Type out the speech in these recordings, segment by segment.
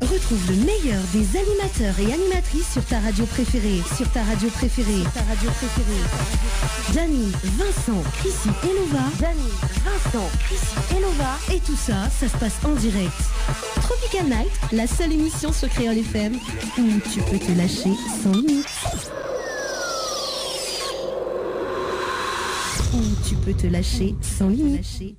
Retrouve le meilleur des animateurs et animatrices sur ta radio préférée. Sur ta radio préférée. Sur ta radio préférée. Dany, Vincent, Chrissy et Nova. Dany, Vincent, Chrissy et Nova. Et tout ça, ça se passe en direct. Tropical Night, la seule émission sur Créole FM où tu peux te lâcher sans limite. Où tu peux te lâcher sans limite. Il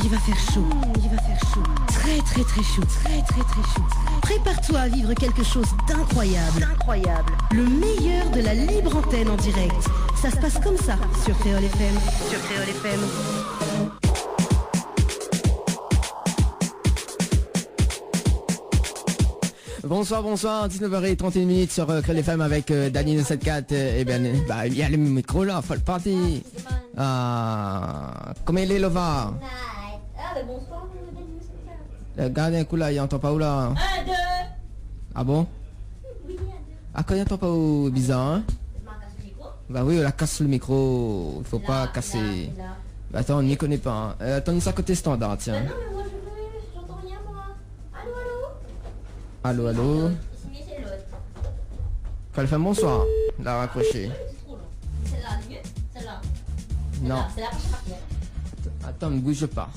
va faire chaud. Il va faire chaud. Très très très chaud. Très très très chaud. Prépare-toi à vivre quelque chose d'incroyable. Le meilleur de la libre antenne en direct. Ça se passe comme ça sur Créole FM. Sur Créole FM. Bonsoir, 19h31 sur Créole FM avec Dany 974. Et bien, il y a le micro là, faut le partir. Comment il est, Lova? Bonsoir, Regarde un coup là, il entend pas où là? 1, 2. Ah bon? Oui, 1, 2. Ah, quand il entend pas où, bizarre, hein? Bah oui, on la casse le micro, il faut pas casser. Là. Bah, attends, on n'y connaît pas. Hein. Attends, ça côté standard, tiens. Non, mais moi j'entends rien, moi. Allô? Allô? Ici, c'est l'autre. Créole FM, bonsoir. La raccroché. C'est trop long. Celle-là, c'est mieux? Celle-là? Non. C'est la prochaine partie. Attends, ne bouge pas.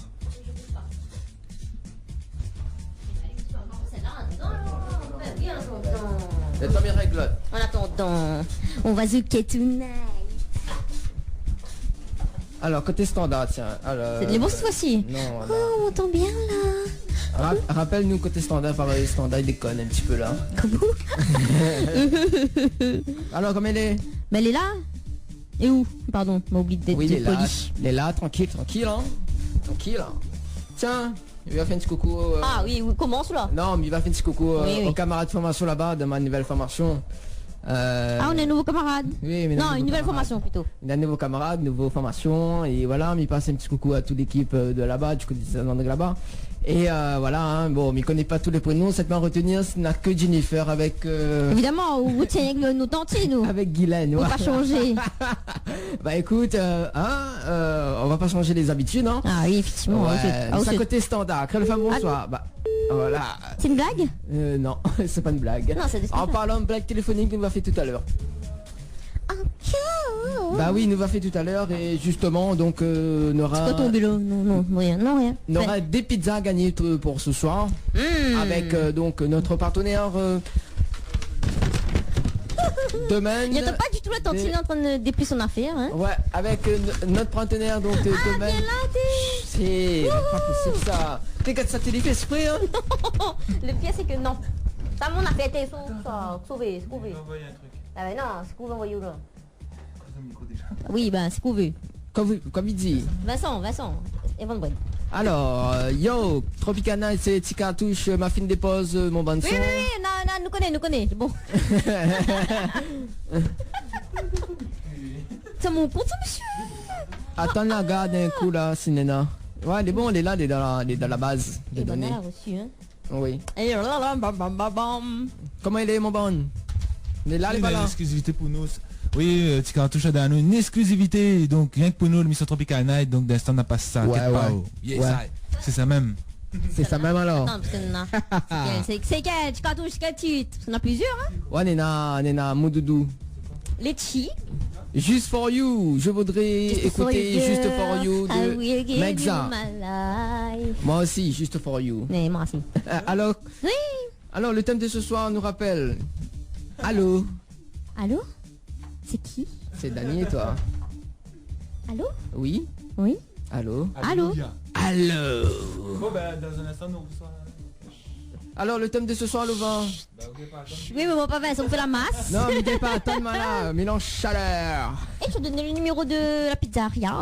C'est pas mes règles. En attendant, on va zouker tonight. Alors, côté standard, tiens. Alors, C'est de l'émotion cette fois-ci. Non, Oh, on entend bien là. Rappelle-nous côté standard, pareil, standard, il déconne un petit peu là. Comment? Alors, comment elle est? Mais elle est là. Et où? Pardon, m'a oublié d'être Oui, il est là. poli. Il est là, tranquille, hein. Tranquille, hein. Tiens, il va faire un petit coucou. Ah oui, commence là. Non, mais il va faire un petit coucou Oui. aux camarades de formation là-bas de ma nouvelle formation. Ah, on a un nouveau camarade. Oui, mais Non, une nouvelle formation plutôt. Il a un nouveau camarade, nouveau formation, et voilà, il passe un petit coucou à toute l'équipe de là-bas, du côté de là-bas. Et voilà, hein, bon, mais il connaît pas tous les prénoms, cette main à retenir, ce n'a que Jennifer avec... Évidemment, vous tenez avec nos tantis, nous. Avec Guylaine, On va pas changer. Bah écoute, on va pas changer les habitudes, hein. Ah oui, effectivement. Ouais, Ah, c'est à c'est- côté standard. Créole FM, bonsoir. Bah, voilà. C'est une blague? Non, c'est pas une blague. Non, c'est des En parlant de blague téléphonique, nous l'a fait tout à l'heure. Bah oui, il nous l'a fait tout à l'heure et justement, donc, on C'est quoi ton boulot? Non, rien. on aura des pizzas à gagner pour ce soir. Avec donc notre partenaire Domaine. Il n'y a pas du tout la tantine en train de déplier son affaire, hein? Ouais, avec notre partenaire donc Domaine. C'est pas possible ça. T'es qu'à ça t'es fait exprès, hein? Le pire, c'est que non. Ça, mon affaire était sauvé. Ah ben non, c'est qu'on envoyé où là? Oui, ben c'est qu'on veut. Comme il dit. Vincent, et Van Brun. Alors, yo, Tropicana, c'est petit cartouche, ma fine dépose, mon bon son. Oui, non, nous connaît, c'est bon. C'est mon compte, ça, monsieur. Attends, la regarde un coup là, Sinena. Ouais, il est bon, il est là, il est dans la base des Et ben, données. on a reçu, hein. Oui. Et là, bam, bam, bam, bam. Comment il est, mon bon? Il est là, il est pas Une là. exclusivité pour nous. Oui, petit cartouche à nous, une exclusivité. Donc, rien que pour nous, l'émission Tropical Night. Donc, d'instant, on n'a pas ça. Ouais, T'inquiète pas, ouais. oh. Yes, Ouais. c'est ça même. C'est ça même alors. Non, parce que non. C'est quel? Tu cartouches, quel titre? On a plusieurs, hein? Ouais, Nena, Moudoudou. Les chi. Just for you, je voudrais écouter Just for you I will de give Megza. you my life. Moi aussi, Just for you. Mais moi aussi. Alors, Oui. alors, le thème de ce soir nous rappelle. Allô, Allô? C'est qui? c'est Dany et toi. Allô? Oui. Oui. Allô. Allô? Allô. Bon, ben, dans un instant, nous reçoit. Alors, le thème de ce soir, Louvain. Oui, mais bon, pas Vincent, on fait la masse. Non, mais t'es pas, attends là, mélange chaleur. Et je te donne le numéro de la pizzeria.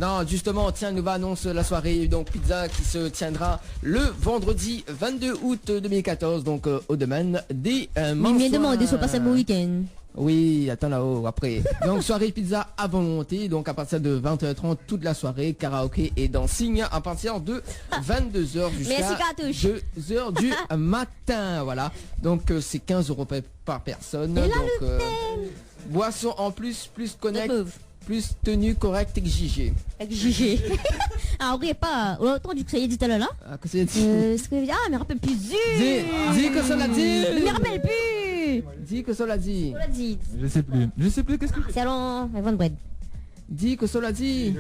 Non, justement, tiens, nous annonce la soirée donc pizza qui se tiendra le vendredi 22 août 2014, donc au domaine des Mais il m'a demandé si on passe un bon week-end. Oui, attends là-haut, après. Donc, soirée pizza à volonté, donc à partir de 20h30 toute la soirée, karaoké et dancing à partir de 22h jusqu'à Merci, Cartouche. 2h du matin, voilà. Donc, c'est 15 € par personne. Et là, donc, boisson en plus, plus connect, pauvre. plus tenue correcte exigée. Avec Gigi. Ah, oui, pas. Autant du que ça y est dit tout à l'heure là. Ah, qu'est-ce que tu Ce que ah, mais rappelle plus. Dis que ça l'a dit. Je me rappelle plus. Dis que ça l'a dit. On l'a dit. Je sais plus, qu'est-ce que C'est allons, Evan Bread. Dis que ça l'a dit.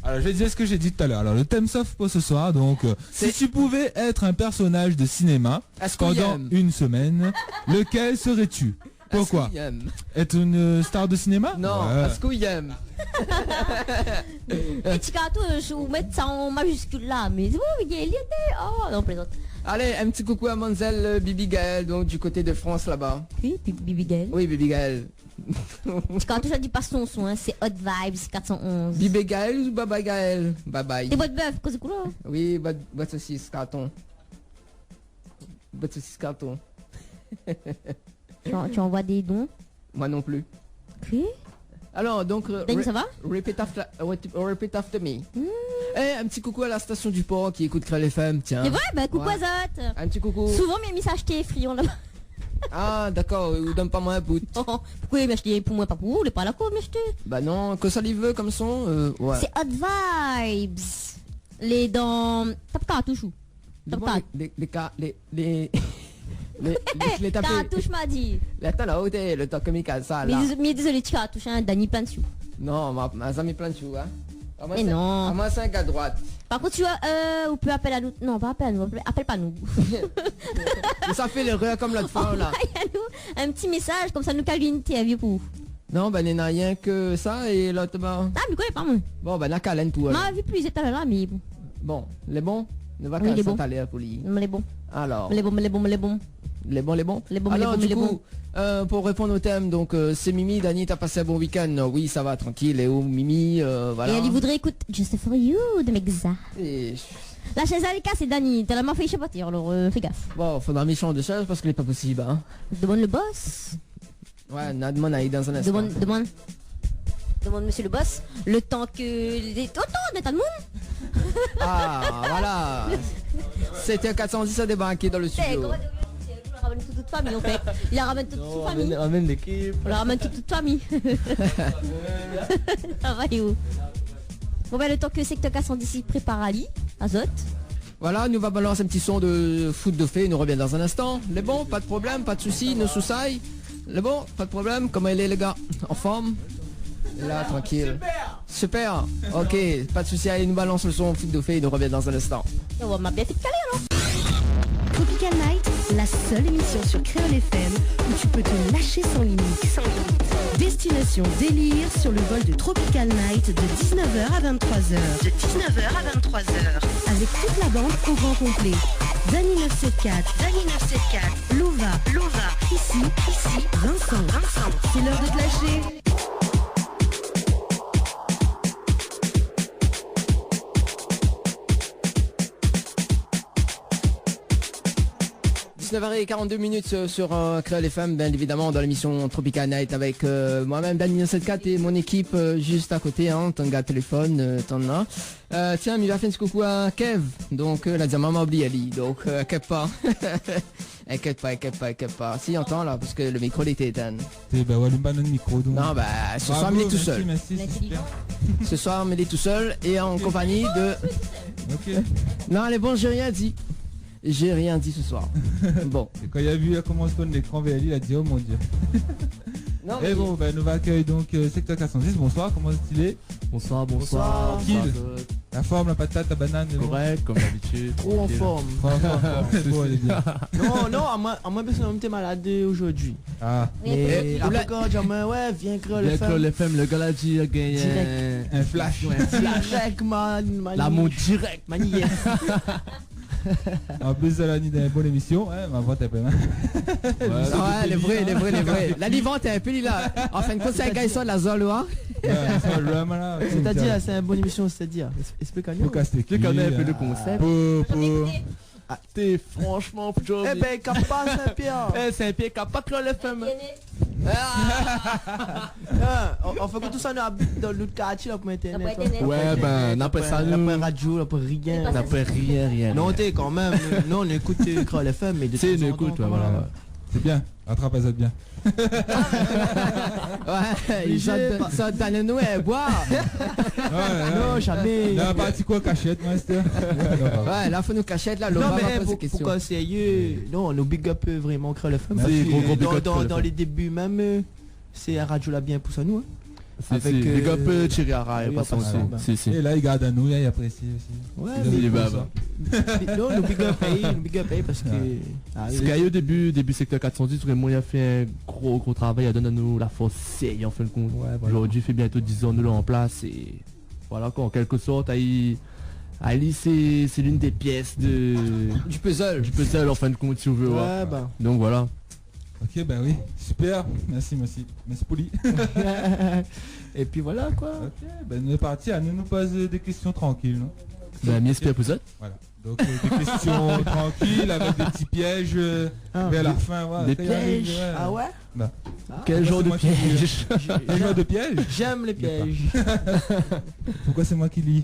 Alors je vais dire ce que j'ai dit tout à l'heure. Alors le thème soft pour ce soir, donc si tu pouvais être un personnage de cinéma pendant une semaine, lequel serais-tu? Pourquoi? Être une star de cinéma? Non, parce qu'il aime. Et tu je vais mettre ça en majuscule là, mais c'est bon, il était. Oh, non, plaisante. Allez, un petit coucou à Manzel Bibi Gaël, donc du côté de France là-bas. Oui, Bibi Gaël. Oui, Bibi Gaël. Quand tu dis pas son son, c'est Hot Vibes 411. Bibi Gaël ou Baba Gaël? Bye bye. Des boîtes bœuf, quoi c'est cool là? Oui, boîte saucisse carton. Boîte saucisse carton. Tu envoies des dons? Moi non plus. Ok. Alors donc Dani, ça va? Repeat after me. Eh, un petit coucou à la station du port qui écoute Krell FM, tiens. C'est vrai, bah coucou Azot. Un petit coucou. Souvent mes messages t'es friand là-bas. Ah d'accord, ou donne pas moi un bout. Pourquoi il m'a acheté pour moi, pas pour vous, il est pas là quoi m'acheter? Bah non, que ça lui veut comme son, ouais. C'est Hot Vibes. Les dents. Tape cartouche ou? Tape les cartouche m'a dit. Attends là, le temps que Mika ça là. Mais désolé, tu cartouche, hein, Dani plein de sous. Non, ma ami plein de sous, hein. Mais non. À moi 5 à droite. Par contre, tu vois, on peut appeler à nous. Non, pas appeler à nous, appelle pas nous. Ça fait l'erreur comme l'autre fois là. Un petit message, comme ça nous calme une interview pour. Non, bah n'a rien que ça et l'autre bah. Ah, mais quoi, pas moi. Bon, bah n'a qu'à l'aine tout. M'a vu plus tout à l'heure là, mais bon. Bon, les bons ne va Oui, qu'à les bons. s'installer pour lui. Les bons. Alors. Les bons. Les bons. Alors, du coup, pour répondre au thème, donc c'est Mimi. Dani, t'as passé un bon week-end? Oui, ça va, tranquille. Et où Mimi, voilà. Et elle voudrait écouter Just For You de Mexa. La chaise à l'écart, c'est Dani. T'as la main fait chapoter, alors fais gaffe. Bon, faudra méchant de chaise parce qu'il est pas possible, hein. Demande le boss. Ouais, demande à dans un instant. Demande monsieur le boss. Le temps que les tontons de tout le monde. Ah, voilà. C'était 410 à débarquer dans le studio. Il ramène toute famille en fait. Il ramène toute famille. On ramène l'équipe. On la ramène toute famille. Ça va où? Bon ben le temps que secteur 410 prépare Ali, Azot. Voilà, nous va balancer un petit son de foot de fée, nous revient dans un instant. Les bons, pas de problème, pas de soucis, nos soucis. Les bons, pas de problème, comment il est les gars? En forme? Là, tranquille. Super. Ok, pas de soucis, allez, nous balance le son foot de fée, nous revient dans un instant. On m'a bien fait caler alors. Tropical Night, la seule émission sur Créole FM où tu peux te lâcher sans limite. Destination délire sur le vol de Tropical Night de 19h à 23h. Avec toute la bande au grand complet. Dani 974, Lova, ici, Vincent. C'est l'heure de te lâcher. 19h42 sur Créole FM, bien évidemment dans l'émission Tropical Night avec moi-même Dani 974 et mon équipe juste à côté, hein, ton gars téléphone, t'en as. Tiens, il va faire un petit coucou à Kev, donc la dire maman oublie Ali, donc inquiète pas. Inquiète pas. Si entend là, parce que le micro il était éteint. Bah ouais, le micro donc. Non bah ce soir il est tout seul. Ce soir il est tout seul et en compagnie de. Ok. Non les bons, j'ai rien dit. J'ai rien dit ce soir. Bon. Et quand il a vu comment se tourne l'écran VL, il a dit oh mon dieu. Non, et bon, bah, nous va accueillir donc secteur 410. Bonsoir, comment est-il est? Bonsoir. Tranquille. La forme, la patate, la banane. Correct, comme d'habitude. Trop en forme. C'est bon, allez dire. Non, à moi personnellement, t'es malade aujourd'hui. Ah. Et après quand j'ai dit, ouais, viens Créole FM, le gars l'a dit, il a gagné un flash. Direct, l'amour direct. Manière. En plus de la nuit d'une bonne émission, ma voix t'es pas mal. Ouais, les vrais. La livante est un peu là. En fin de compte, c'est un gars sur la zone là. C'est-à-dire, c'est une bonne émission, c'est-à-dire. Explique-nous. Tu connais un peu le concept. Ah, t'es franchement plutôt. Eh ben, Kappa Saint-Pierre. Saint-Pierre, Kappa Créole FM. On fait que tout ça dans l'autre quartier là pour internet. Ouais, ben, n'après ça, nous. N'après radio, n'après rien. N'après rien. Non, t'es quand même. Nous, on écoute Créole FM, mais de temps en temps, voilà. C'est bien, rattrape ça bien. Ouais, ça donne nous et boire. Non, jamais. Là, parti quoi, cachette, master? Ouais, là, faut nous cachette, là, non, mais pourquoi sérieux? Non, nous big up vraiment Créole FM. Dans les débuts même, c'est un radio là bien pour ça, nous. Avec big up Thierry Ara et pas son aussi. Et là, il garde à nous, il apprécie aussi. Ouais, non, nous big up parce que... Parce qu'au début secteur 410, vraiment, il a fait un gros travail, il a donné à nous la force, en fin de compte. Aujourd'hui, il fait bientôt 10 ans, nous là en place, et voilà quoi, en quelque sorte, Ali, c'est l'une des pièces du puzzle en fin de compte, si vous voulez. Ouais, bah. Donc voilà. Ok, ben oui, super, merci Poli. Et puis voilà quoi. Ok, ben on est parti à nous poser des questions tranquilles, non? Ben merci Pierre Poussette. Voilà, donc des questions tranquilles avec des petits pièges vers la fin. Voilà, des pièges. Ah ouais bah. Quel genre de piège? Quel genre de piège? J'aime les pièges. Pourquoi c'est moi qui lis?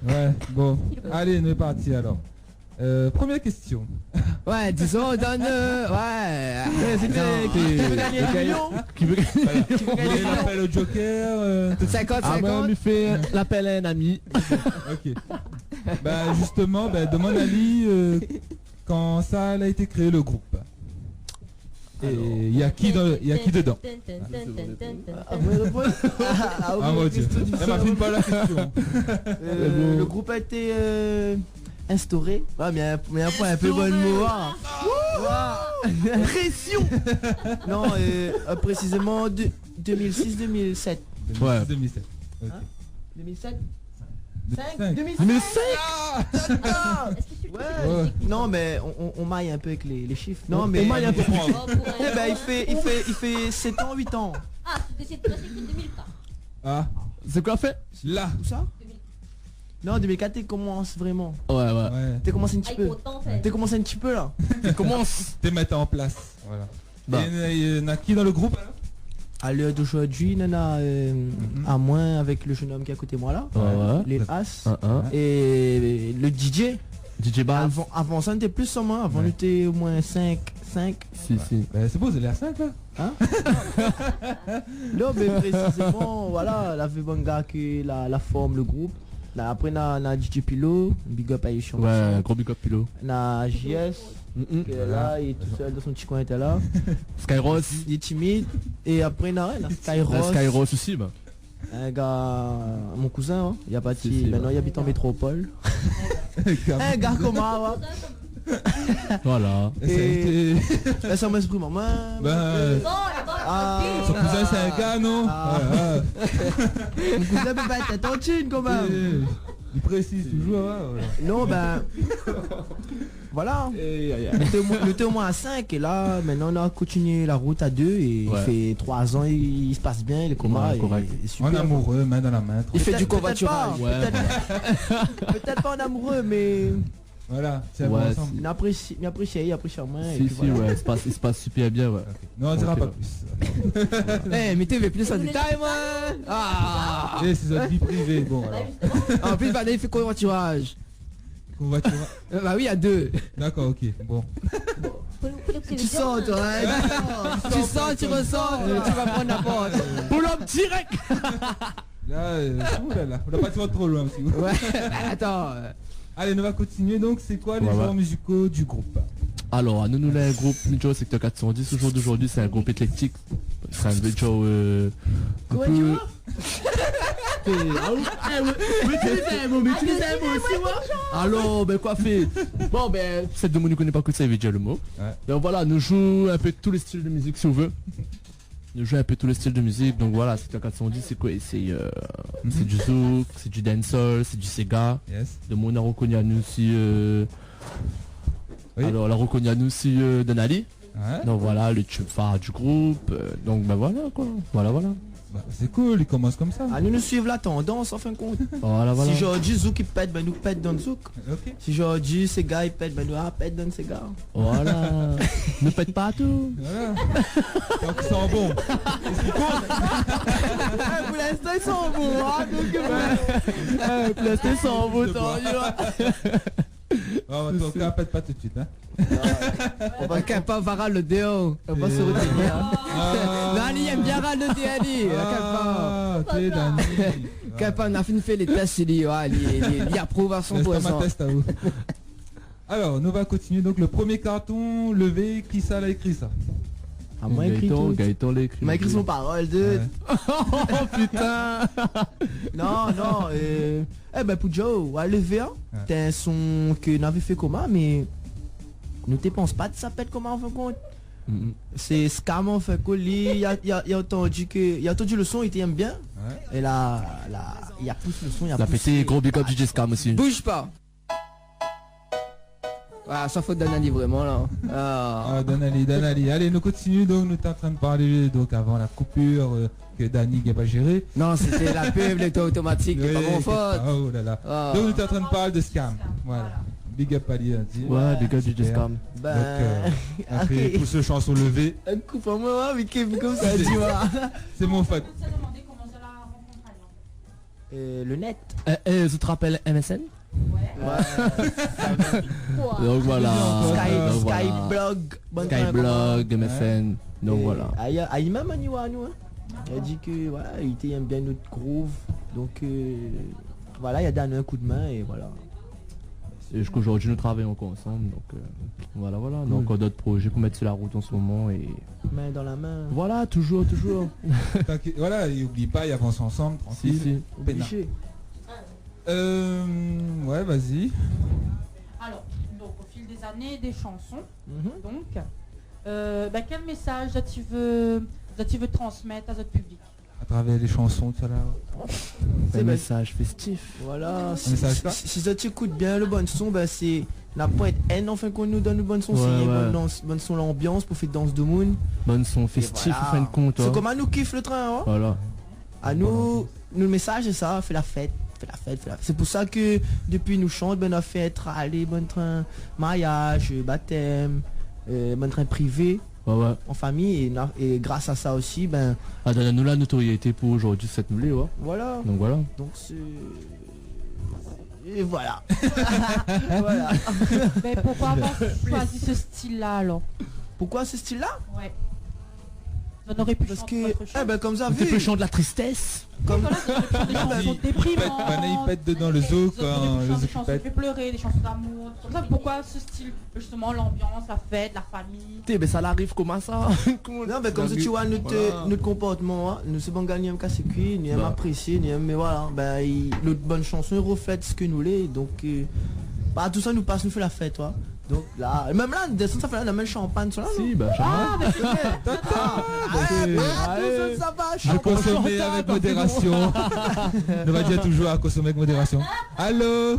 Ouais, bon, allez, on est parti alors. Première question. Ouais, disons, donne... ouais. Qui veut gagner? Il appelle au Joker. 50-50. Ah ben, il fait l'appel à un ami. Ok. Bah justement, demande à Ali quand ça a été créé le groupe. Et il y a qui dedans? Ah mon Dieu. Elle m'a fait pas la question. Le groupe a été... instauré. Ouais, mais un point un peu bon mot. Pression. Non, précisément 2006-2007. Ouais. 2007. Okay. 2007 2005. Ouais. Non, mais on maille un peu avec les chiffres. Non, mais on maille un peu. Eh ben, il fait 7 ans, 8 ans. Ah, c'est 2004. Ah, c'est quoi fait? Là. Où ça? Non, 2004, tu commences vraiment. Ouais. Tu commences un petit peu. Tu commences un petit peu là. Tu commences. T'es mettre en place. Voilà. Bah. Et il y en a qui dans le groupe alors? À l'heure d'aujourd'hui, il y en a à moins avec le jeune homme qui est à côté de moi là. Ouais. Les As. Et le DJ. DJ Baz. Avant ça, on était plus en moins. Avant, on était au moins 5. Si. C'est beau, vous allez à 5 là? Hein? Non, mais précisément, voilà, la Vebanga qui la forme le groupe. Là, après, on a DJ Pilo, big up à Yishon. Ouais, gros big up Pilo. On a JS, qui est là, il est tout seul dans son petit coin, il était là. Skyros. Il est timide. Et après, on a Skyros. Skyros aussi, bah. Un gars, mon cousin, hein, il a parti, maintenant il habite en métropole. Un gars comme moi, voilà. Et ça m'exprime maman. Son cousin c'est un gars, non? Mon cousin peut pas être tontine quand même. Il précise toujours. Non, voilà. On était au moins à 5 et là maintenant on a continué la route à 2 et il fait 3 ans, il se passe bien, il est coma. En amoureux, main dans la main. Il fait du covoiturage. Peut-être pas en amoureux, mais... Voilà, c'est bon ensemble. Il apprécie moi. Il se passe super bien, ouais. Non, on dira pas plus. Eh, mais tu veux plus en détail, moi. Ah. C'est sa vie privée, bon alors. En plus, il fait covoiturage. Covoiturage. Bah oui, à 2. D'accord, ok, bon. Tu sens, toi, tu sens, tu ressens, tu vas prendre n'importe. Pour l'homme direct. Là, on n'a pas trop loin aussi. Ouais, attends. Allez, on va continuer. Donc, c'est quoi les genres musicaux du groupe? Alors, nous un groupe Ninja secteur 410. Au jour d'aujourd'hui, c'est un groupe éclectique. C'est un genre comment tu vois? Alors, quoi fait? Bon, cette de moi ne connaît pas que ça, il veut dire le mot. Donc voilà, nous jouons un peu tous les styles de musique si on veut. Nous jouons un peu tous les styles de musique, donc voilà, secteur 410 c'est quoi? C'est du zouk, c'est du dancehall, c'est du Sega. De mon a reconnu à nous aussi alors la reconnu à nous aussi Denali. Donc voilà, le tube phare du groupe. Donc voilà quoi. Voilà. C'est cool, il commence comme ça. Nous suivons la tendance en fin de compte. Voilà. Si aujourd'hui Zouk il pète, nous pète dans le Zouk. Si aujourd'hui Sega il pète, nous pète dans le Sega. Voilà. Ne pète pas tout. Voilà. Donc ils sont bons. Pour l'instant ils sont bons. Pour l'instant ils sont bons. Oh, en tout cas, pas tout de suite. Hein. On va pas varal le déo. On va se retenir. Nani aime bien ral le déo. Ah, t'es Dani. On a fait les tests, il approuve à 100%. Test à vous. Alors, nous va continuer. Donc, le premier carton levé, qui ça l'a écrit ça? Ah, moi écrit tout. Gaëtan l'a écrit. M'a écrit son parole de. Oh putain. Non, pour Joe, à lever, t'es un son que n'avait fait comment, mais ne te pense pas de ça pète comment en fin de compte. C'est scam en fait, il a entendu le son, il t'aime bien. Et là, il a poussé le son, il a poussé. Pété, gros big up DJ Scam aussi. Bouge pas. Ah, ça faut Danali vraiment là. Ah, Danali. Allez, nous continuons. Donc, nous sommes en train de parler donc avant la coupure que Dani n'a pas géré. Non, c'était la pub, l'état automatique, c'est pas mon faute. Oh là là. Donc, nous sommes en train de parler de scam. Voilà. Big up à lui, hein, ouais, big up DJ Scam. Donc, après, pour ce chanson levée. Coupe à moi, mais comme ça, tu vois. C'est mon faute. Le net. Tu te rappelles MSN? Donc voilà. Skyblog, MSN. Donc voilà. Il m'a manié à nous. Il a dit que voilà, il aime bien notre groove. Donc voilà, il a donné un coup de main et voilà. Et jusqu'aujourd'hui nous travaillons encore ensemble. Donc voilà. Donc encore d'autres projets pour mettre sur la route en ce moment et. Main dans la main. Voilà, toujours. Voilà, et oublie pas, ils avancent ensemble, tranquille. Obligé. Ouais, vas-y. Alors, donc au fil des années, des chansons. Donc, quel message tu veux transmettre à notre public? À travers les chansons, tout ça là. C'est un message festif. Voilà. Si ça t'écoute bien le bon son, c'est n'a pas être haine enfin qu'on nous donne le bon son, c'est bon son l'ambiance pour faire danse de moon. Bon son festif en fin de compte. C'est comme à nous kiffe le train. Voilà. À nous, le message c'est ça, fait la fête. C'est pour ça que depuis nous chante, on a fait aller bon train mariage, baptême, bon train privé, en famille et grâce à ça aussi, donne-nous la notoriété pour aujourd'hui cette nouvelle, Voilà. Donc voilà. Donc et voilà. Voilà. Mais pourquoi avoir choisi ce style-là alors? Pourquoi ce style-là? Ouais. On aurait pu parce que comme ça, vu le chant de la tristesse. Comme des chansons déprimantes. Il pète dedans le zoo quand des chansons qui fait pleurer, des chansons d'amour. Comme ça, pourquoi ce style? Justement, l'ambiance, la fête, la famille. Ça l'arrive comment ça? Non, comme ça tu vois notre comportement, nous c'est bon gagner un casse cuit, nous aime apprécier, nous aime, mais voilà, notre bonne chanson reflète ce que nous l'est, donc tout ça nous passe, nous fait la fête, toi. Donc là, même là, ça fait la même champagne sur là. Si, champagne. Ça va, à consommer avec modération. On va dire toujours à consommer avec modération. Allô?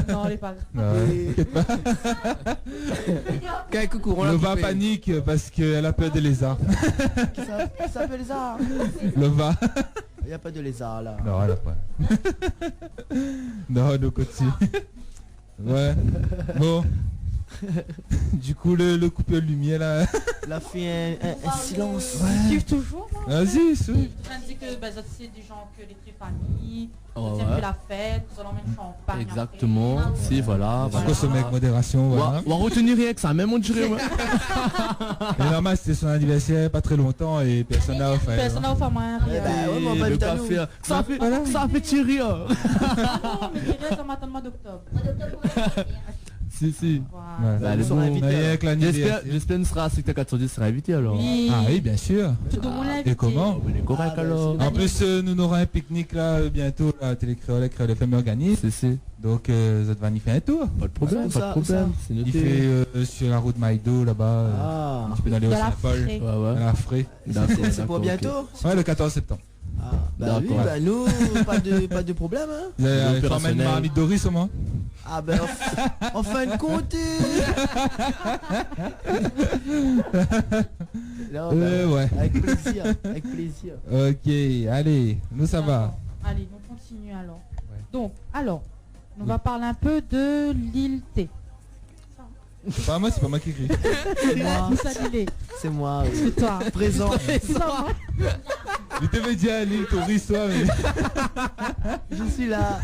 Non, elle est pas. T'inquiète pas. Lova panique parce qu'elle a peur des lézards. Qui s'appelle lézard? Lova. Il n'y a pas de lézard là. Non, elle a pas. Non, nous continue. Ouais. Bon. Du coup, le coupé de lumière là. Il a fait un silence. Suivre toujours. Vas-y, suis. Je dis que c'est des gens que les très familles, que la fête, nous allons même champagne. Exactement. Si, voilà. On consomme avec modération. Voilà. On va retenir rien que ça, même on dirait. Mais normal, c'était son anniversaire, pas très longtemps et personne n'a offert. Personne n'a offert moins rien. Ça fait tirer. Non, mais Thierry, ça m'attend le mois d'octobre. Si. Voilà. J'espère que nous sera à Secteur 410 sera invité alors. Oui. Ah oui, bien sûr. Et comment? Correct alors. En plus, nous aurons un pique-nique là bientôt à Télécréole, Créole FM organise. Donc, ça va y faire un tour. Pas de problème, pas de problème. Il fait sur la route Maïdo là-bas. Tu peux aller au Saint-Paul. À la Frais. C'est pour bientôt? Ouais, le 14 septembre. Nous, pas de problème. Vous allez faire une marmite Doris au moins? En fin de compte. Ouais. Avec plaisir. Ok, allez, nous ça va. Allez, on continue alors. Donc, on va parler un peu de l'île T. C'est pas moi qui écris. C'est moi. C'est toi. Présent. Il t'avait dit à l'île Touriste, toi, mais. Je suis là.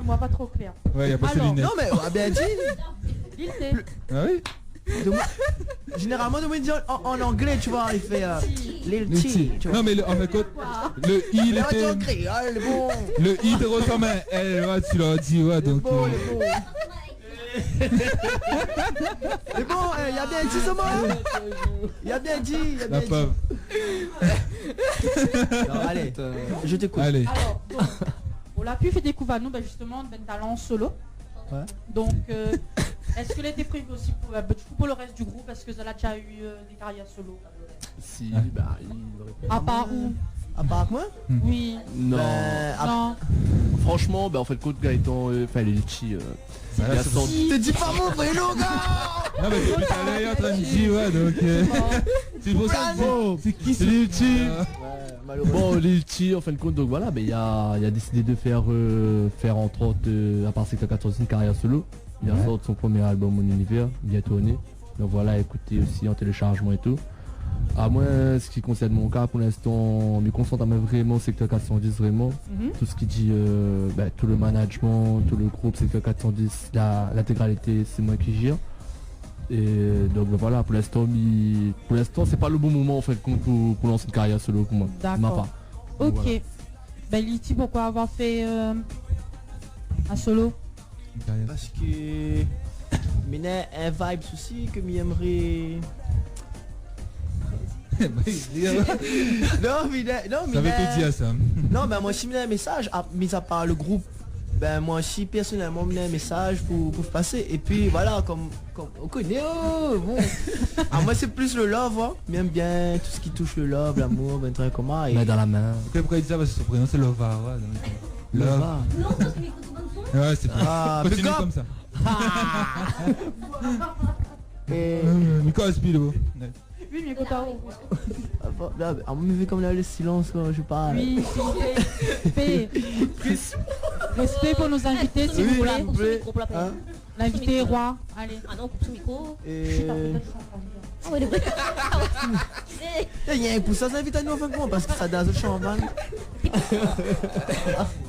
Moi pas trop clair. Ouais, y a pas ses lunettes. Non mais on a bien dit. Lil T. Ah oui. Généralement, de dire en anglais, tu vois, il fait Lil T. Non mais en fait, le I était. Le I te ressemble à elle, ouais, tu l'as dit, ouais, donc. C'est bon, il y a bien dit ce mot. Il y a bien dit. La pauvre. Allez, je t'écoute. Allez. Alors, donc, on l'a pu faire découvrir nous justement Ben talent solo. Ouais. Donc est-ce qu'elle était prévue aussi pour le reste du groupe? Est-ce que ça a déjà eu des carrières solo? Si, bah il aurait pu. À part où? À part moi? Oui. Non. Non. Franchement, bah en fait, compte Gaëtan, enfin les litchis. Te dis pas mon prénom, gars. Non mais depuis tout à l'heure, il est en train de dire, ouais, donc. C'est pour ça que c'est qui ce litchi? Bon, les litchis, en fin de compte, donc voilà, mais il a décidé de faire entre autres, à part Secteur 14, une carrière solo. Il a sorti son premier album Mon Univers, bien tourné. Donc voilà, écoutez aussi en téléchargement et tout. À moi, ce qui concerne mon cas, pour l'instant, on me concentre vraiment au Secteur 410, vraiment. Tout ce qui dit, tout le management, tout le groupe Secteur 410, l'intégralité, c'est moi qui gère. Et donc voilà, pour l'instant, c'est pas le bon moment en fait pour lancer une carrière solo pour moi. D'accord. Ok. Voilà. Ben Liti, pourquoi avoir fait un solo? Parce que il y a un vibe aussi que j'aimerais. Non mais ça veut tout dire ça. Non mais moi aussi j'ai un message, mis à part le groupe, ben moi aussi personnellement j'ai un message pour passer. Et puis voilà, comme on connaît, bon. Alors moi c'est plus le love, hein. J'aime bien tout ce qui touche le love, l'amour, ben très comment. Et dans la main. Pourquoi il dit ça? Parce que son prénom c'est Lova, ouais. Lova. Ouais, c'est pas. Continue comme ça. Nicolas Spilo. Oui, mais écoute, on me fait comme là le silence quand je parle. Oui, respect pour nos invités, s'il vous plaît. L'invité roi. Allez. Ah non, coupe ce micro. Ah ouais, il y a un coup ça s'invite à nous en fin de compte parce que ça danse le champagne.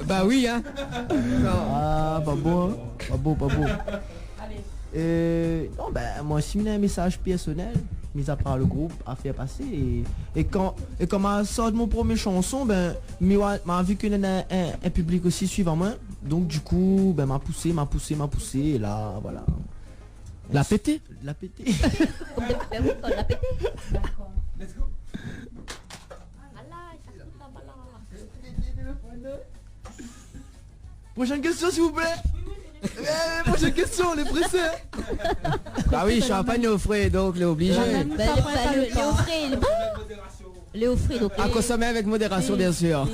Bah oui hein. Ah pas beau. Non ben moi aussi j'ai un message personnel, mis à part le groupe à faire passer et quand je sort de mon premier chanson, ben m'a vu qu'il y a un public aussi suivant moi, donc du coup ben m'a poussé et là voilà. La pété. La pété. Let's go. Prochaine question s'il vous plaît. Prochaine question, les pressés. Ah oui, champagne au frais, donc les obligé. Léo Fré, donc. À consommer avec modération, bien sûr.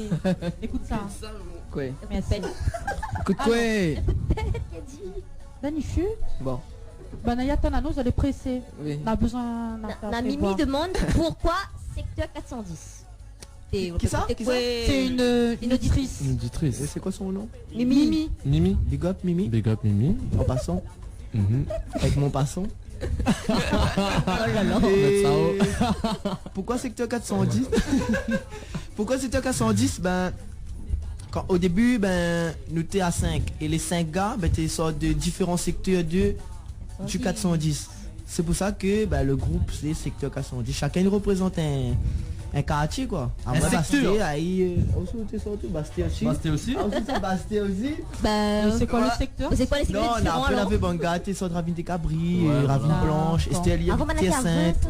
Écoute ça. Quoi? Écoute quoi? Magnifique. Bon. Banaya Tanano, vous allez presser. Oui. On a besoin La Mimi demande pourquoi Secteur 410. Qui ça? C'est une auditrice. Une auditrice. Et c'est quoi son nom? Mimi. Big up Mimi. Big up Mimi. En passant. Avec mon passant. Oh là là. Pourquoi Secteur 410? Pourquoi Secteur 410? Ben au début nous étions à 5 et les 5 gars étaient sortent de différents secteurs du 410. C'est pour ça que le groupe c'est Secteur 410. Chacun représente un quartier quoi. Un secteur. Basté aussi. Basté aussi. Basté aussi. C'est quoi le secteur? C'est quoi les secteurs? Non, on a appelé la Vébanga, t'es sur Ravine des Cabris, Ravine Blanche, Estelle, Sainte.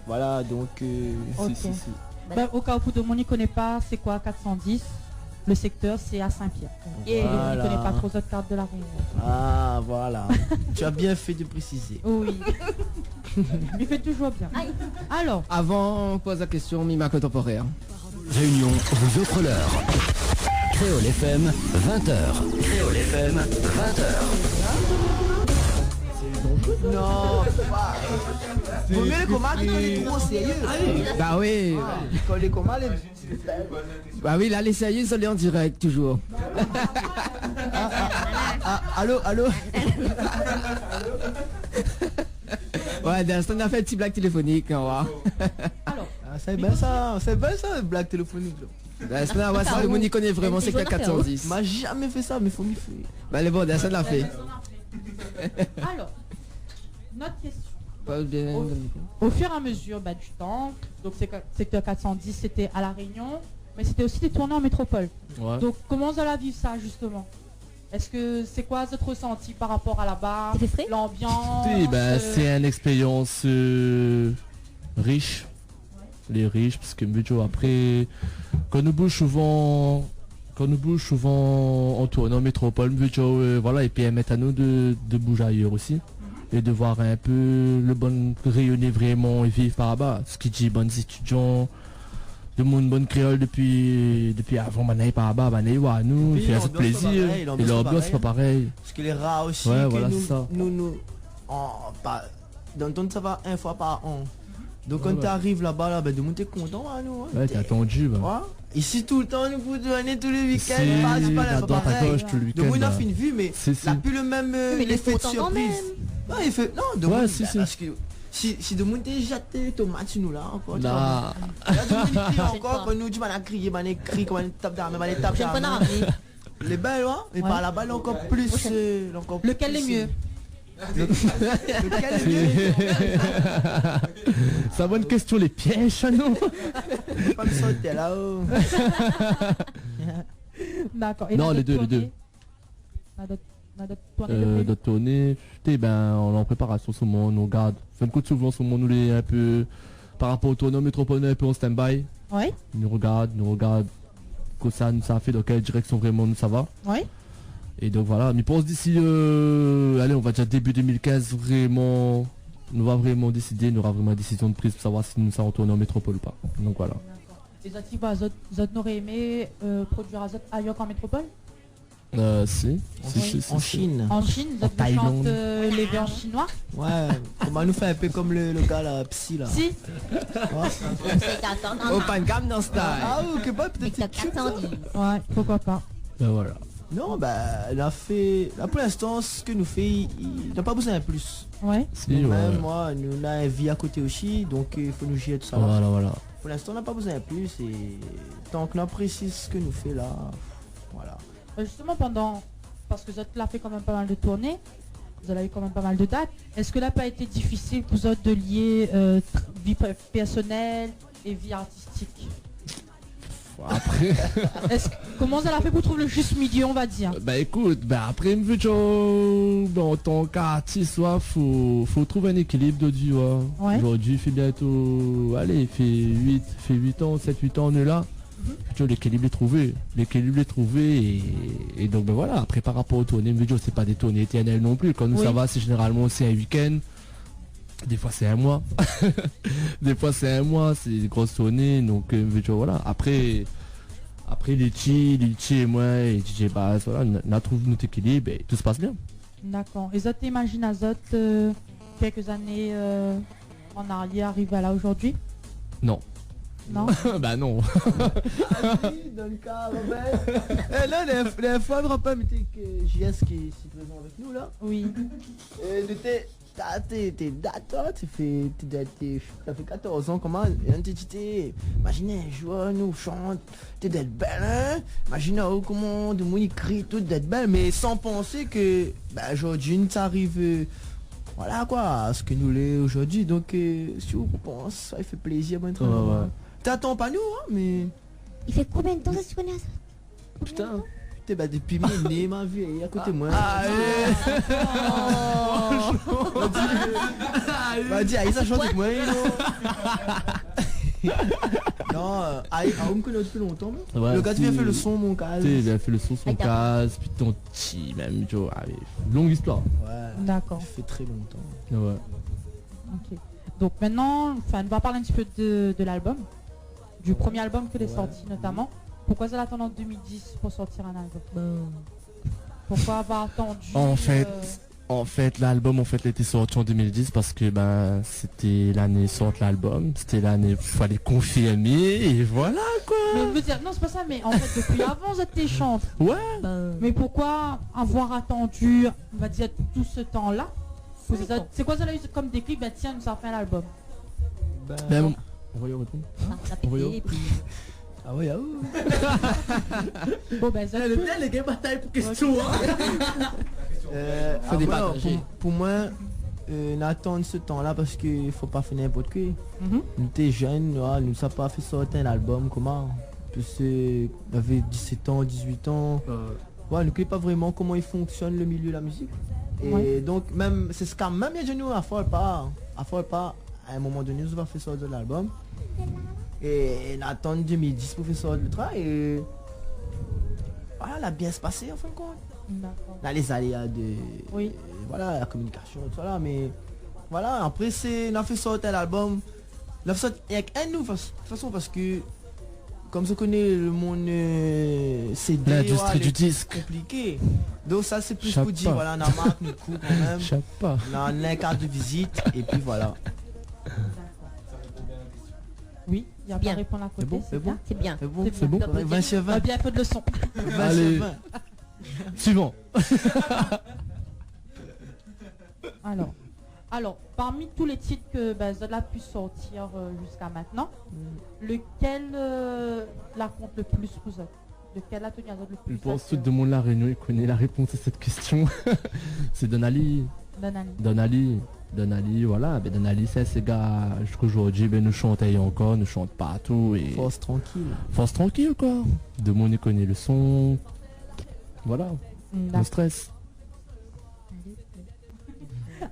Voilà, donc si. Au cas où tout le monde n'y connaît pas, c'est quoi 410? Le secteur c'est à Saint-Pierre. Et on ne connaît pas trop autres cartes de la Réunion. Ah voilà. Tu as bien fait de préciser. Oui. Il fait toujours bien. Alors. Avant, on pose la question Mima contemporaire. Réunion vous offre l'heure. Créole FM 20h. Créole FM 20h. Non, vaut mieux les commandes quand on est trop sérieux. Bah oui. Quand les commandes bah oui, là les sérieux sont en direct toujours. Allô. Ouais, d'instant on a fait un petit blague téléphonique, on va. Alors, c'est bien ça, blague téléphonique. Là, ça, on y connaît vraiment, c'est que 410. M'a jamais fait ça, mais faut m'y faire. Bah, les bon, ça l'a fait. Alors, notre question. Au fur et à mesure du temps, donc secteur 410 c'était à La Réunion, mais c'était aussi des tournées en métropole. Ouais. Donc comment vous allez vivre ça justement? Est-ce que c'est quoi votre ressenti par rapport à là-bas? L'ambiance? C'est une expérience riche. Les riches, parce que après, quand nous bouge souvent en tournée en métropole, voilà, et puis mettre à nous de bouger ailleurs aussi. Et de voir un peu le bon rayonner vraiment et vivre par là-bas. Ce qui dit bons étudiants, de monde bonne créole depuis avant Manaï par là-bas, nous, il fait assez plaisir. Et l'ambiance c'est pas pareil. Parce qu'il est rare aussi ouais, que voilà, ça. nous dans le temps ça va une fois par an. Donc quand tu arrives là-bas, de monter content à nous. Ouais, t'es attendu. Ouais. Ici tout le temps, nous vous donnez tous les week-ends, c'est pas pareil. Donc on a fait une vue, mais n'a plus le même l'effet de surprise. Non, il fait non de ouais, parce que si de monter jeter les tomates nous là encore. Là. Encore quand nous du mal à crier, on crie, on tape dans la tape. Les belles, mais par la balle encore plus. Lequel est mieux? C'est une bonne question, les pièges à nous. Pas me sauter là-haut. D'accord. Non, les deux. D'autres tournées, on est en préparation sur mon, on regarde. Ça me coûte souvent sur mon, nous les un peu par rapport au tournoi métropole, un peu en stand-by. Oui. Nous regarde que ça fait dans quelle direction vraiment ça va. Oui. Et donc voilà, mais pense d'ici, allez, on va dire début 2015, vraiment, on va vraiment décider, on aura vraiment une décision de prise pour savoir si nous ça retourne en métropole ou pas. Donc voilà. Et vous n'aurez aimé produire Azot ailleurs qu'en métropole? Si. En Chine. En Chine, vous avez chanté les verres en chinois? Ouais, on va nous faire un peu comme le gars là, Psy là. Si. Open Gangnam Style. Ah ok, pas peut-être. Ouais, pourquoi pas. Ben voilà. Non, elle a fait. Là pour l'instant, ce que nous fait, il n'a pas besoin de plus. Ouais. Si, même moi, nous on a une vie à côté aussi, donc il faut nous gérer tout ça. Voilà. Pour l'instant, on n'a pas besoin de plus et tant qu'on apprécie ce que nous fait là, voilà. Justement parce que vous avez fait quand même pas mal de tournées, vous avez eu quand même pas mal de dates, est-ce que là n'a pas été difficile pour vous de lier vie personnelle et vie artistique? Après comment ça l'a fait pour trouver le juste milieu, on va dire? Écoute, après une vidéo dans ton qu'artiste, faut trouver un équilibre de Dieu. Ouais. Aujourd'hui il fait bientôt, allez, il fait 8 ans, 7-8 ans on est là. L'équilibre est trouvé. Et donc voilà, après par rapport aux tournées, c'est pas des tournées éternelles non plus. Quand nous ça va, c'est généralement c'est un week-end. Des fois c'est un mois. C'est des grosses tournées. Donc voilà. Après Litchi et moi et DJ Bass, voilà, on a trouvé notre équilibre et tout se passe bien. D'accord. Et ça t'imagines Azot quelques années en arrière arriver à là aujourd'hui? Non. Non. Bah non. Dans le cas, Robert. Là, les fois, rappelle que JS qui est présent avec nous là. Oui. Ça fait 14 ans comment imaginez un joueur nous chante, t'es d'être belle, hein? Imaginez comment de moi crie tout d'être belle, mais sans penser que aujourd'hui ça arrive. Voilà quoi, à ce que nous l'est aujourd'hui. Donc si on pense, ça fait plaisir. T'attends pas nous, hein, mais... Il fait combien de temps ça se connaît ça? Putain, depuis mai, ma vie est à côté de moi. Vas-y, allez, ça chante avec moi. Non, on me connaît depuis longtemps. Le gars, tu viens faire le son, mon cas. Il a fait le son casse, puis ton petit, même, Joe. Longue histoire. Ouais. D'accord. Ça fait très longtemps. Ouais. Ok. Donc maintenant, on va parler un petit peu de l'album. Du premier album que tu as sorti notamment. Pourquoi ça attend en 2010 pour sortir un album? Pourquoi avoir attendu? En fait, l'album était sorti en 2010 parce que c'était l'année sorte l'album, c'était l'année fallait confirmer et voilà quoi. Mais je veux dire, non c'est pas ça, mais en fait depuis avant vous êtes chante. Ouais. Mais pourquoi avoir attendu, on va dire tout ce temps-là? C'est quoi ça a eu comme déclic? Tiens, nous ça fait un album. On va y répondre. Ah oui, ah oui. Bon ben ça les gars bataille pour question. Faut départager. Pour moi, n'attendre ce temps-là parce qu'il faut pas faire n'importe quoi. Nous t'es jeunes, nous ne savons pas fait sortir un album comment. Parce que on avait 17 ans, 18 ans. Ouais, nous ne connaissons pas vraiment comment il fonctionne le milieu de la musique. Et donc même c'est ce quand même il y a de nous à faire pas. À un moment donné, nous avons fait sortir de l'album. Et on attend 2010 pour faire sortir le train et voilà, elle a bien se passé en fin de compte. Dans les aléas de voilà, la communication et tout ça là, mais voilà, après c'est on a fait sortir l'album. On a fait sortir avec un nouveau de toute façon parce que comme je connais le monde CD, l'industrie du disque compliqué. Donc ça c'est plus pour dire voilà, on a marqué notre coup quand même. On a une carte de visite et puis voilà. Oui, il y a bien répondre à côté. C'est bon, c'est bien. C'est bon. 20 sur 20. Bien fait de leçon. 20 sur 20. Suivant. Alors, parmi tous les titres que Zod a pu sortir jusqu'à maintenant, lequel la compte le plus pour Zod? Lequel a tenu à Zod le plus? Je pense que tout le monde la réunion il connaît la réponse à cette question. C'est Donali. Donali, voilà, ben Donali c'est ces gars jusqu'aujourd'hui nous chantait encore, nous chante partout et. Force tranquille quoi. De monde connaît le son. Voilà. No stress.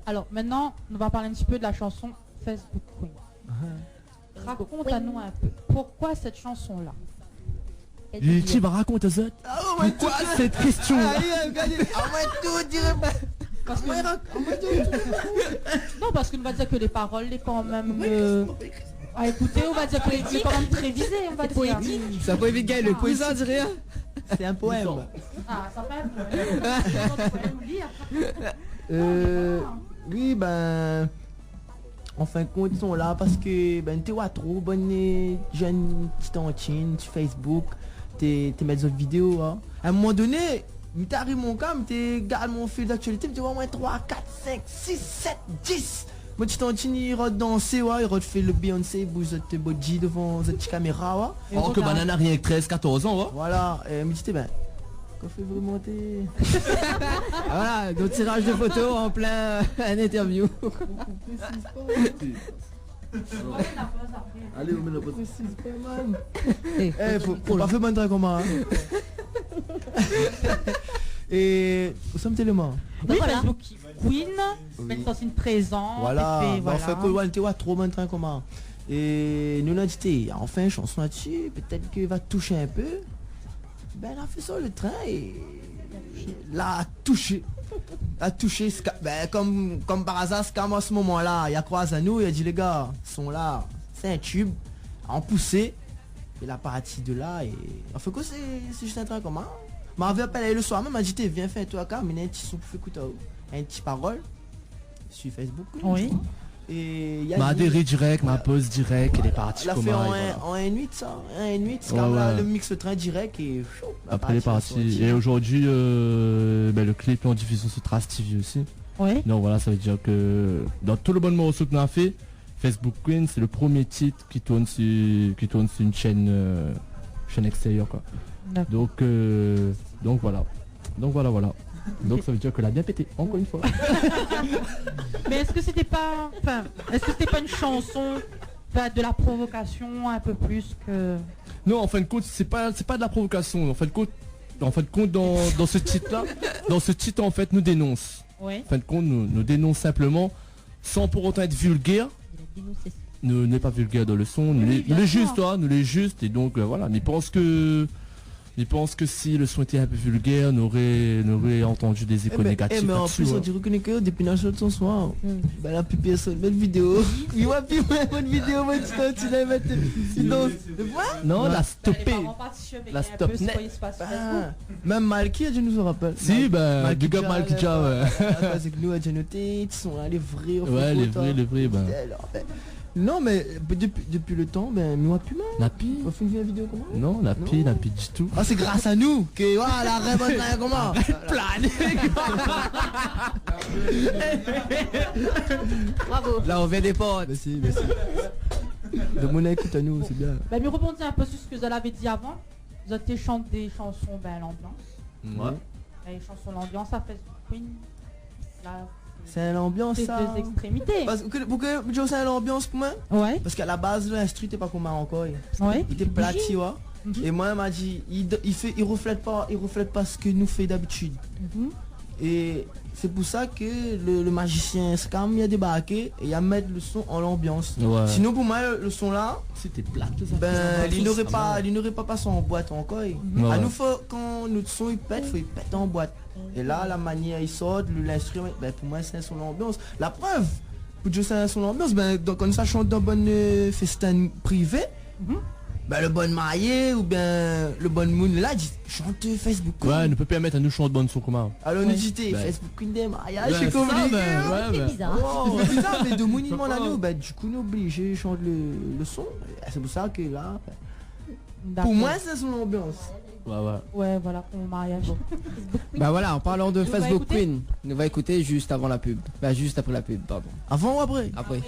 Alors maintenant, on va parler un petit peu de la chanson Facebook Queen. Raconte à nous un peu pourquoi cette chanson là. Et tu vas raconter ça. Pourquoi cette question? Non, parce qu'on va dire que les paroles est quand même à écouter, on va dire que c'est quand même très visé, on va dire. Ça peut éviter le quiz, on dirait. C'est un poème. Ah, ça fait un poème. Oui, ben en fin de compte ils sont là parce que ben t'es trop bonne jeune titantine sur Facebook, t'es mettre d'autres vidéos hein. À un moment donné t'arrives mon cam, t'es garde mon fil d'actualité, tu vois moins 3, 4, 5, 6, 7, 10. Moi titantine il va danser ouais, il va faire le Beyoncé, bouge tes body devant cette caméra ouais. Or que banane a rien que 13, 14 ans ouais. Voilà, et me dit ben qu'on fait vraiment tes... Voilà, donc tirage de photos en plein un interview. Allez, on met la photo. Faut pas faire monter comment. Et nous sommes tellement. Oui, Facebook Queen, mettre une présence. Voilà, on fait que on était trop monter comment. Et nous l'avons dit, enfin chanson là-dessus, peut-être qu'il va toucher un peu. Ben on a fait ça le train et l'a touché. Ben, comme par hasard, Scam à ce moment-là, il a croisé à nous, il a dit les gars, ils sont là, c'est un tube, en poussé. Et la partie de là et. En fait quoi c'est juste un train commun. M'avait appelé le soir, même m'a dit viens faire toi car mais un petit son pour écouter un petit parole sur Facebook. Oui. Et il y a m'a adhéré direct, m'a pose direct, il est parti comme ça. En 1.8 ça, 1.8 c'est comme le mix le train direct et après il est parti. Et aujourd'hui le clip est en diffusion sur Trace TV aussi. Oui. Donc voilà, ça veut dire que dans tout le bon morceau qu'on a fait, Facebook Queen c'est le premier titre qui tourne sur une chaîne extérieure quoi. Donc voilà. Donc ça veut dire que l'a bien pété, encore une fois. Mais est-ce que c'était pas une chanson de la provocation un peu plus que... Non, en fin de compte, c'est pas de la provocation. En fin de compte, dans ce titre-là, en fait, nous dénonce. Oui. En fin de compte, nous dénonce simplement, sans pour autant être vulgaire. Nous n'est pas vulgaire dans le son, nous les juste, et donc voilà. Mais il pense que si le son était un peu vulgaire, on aurait entendu des échos négatifs. Mais en plus, on dit reconnaît que depuis la chanson de son soir, ben la pupille sur une belle vidéo. Il voit plus une vidéo, moi tu l'as mettre. Non, la stoppé. La stop net. Même Malky, je nous rappelle. Si, ben, du gars Malky, ouais. C'est que nous, on a noté, ils sont là, les vrais. Ouais, les vrais, ben. Non mais depuis le temps, ben nous a plus mal. Napi. On fait une vidéo comment? Non, Napi du tout. Ah c'est grâce à nous que voilà la bonne comment? Bravo. Là on fait des potes. Merci. De mon écoute à nous, c'est bien. Bah, mais rebondis un peu sur ce que vous l'avez dit avant. Vous avez chanté des chansons, ben, l'ambiance. Ouais. Les chansons, l'ambiance, ça fait Queen. Là, c'est l'ambiance, ça. C'est deux extrémités. Pourquoi c'est l'ambiance pour moi? Ouais. Parce qu'à la base, l'instru t'es pas comme encore. Ouais. Il était plat, tu vois. Et moi, il m'a dit, il reflète pas ce que nous fait d'habitude. Et c'est pour ça que le magicien Scam il a débarqué et il a mis le son en l'ambiance. Ouais. Sinon pour moi le son là, c'était plat. Ben il n'aurait pas passé en boîte encore. À nous faut quand notre son il pète, faut il pète en boîte. Et là la manière il sort, l'instrument, ben pour moi c'est un son l'ambiance. La preuve, pour dire c'est un son l'ambiance, ben quand ça chante dans bonne festin privé. Ben le bon marié ou bien le bon moon là dit chante Facebook. Ouais, ne peut pas mettre un nous chante bonne son commun. Alors nous dit Facebook Queen des mariages, c'est comme c'est bizarre. C'est bizarre mais de monument à nous, ben du coup nous obligé de chanter le son. C'est pour ça que là pour moi c'est son ambiance. Ouais voilà pour mon mariage. Bah voilà, en parlant de Facebook Queen, on va écouter juste avant la pub. Bah juste après la pub, pardon. Avant ou après? Après.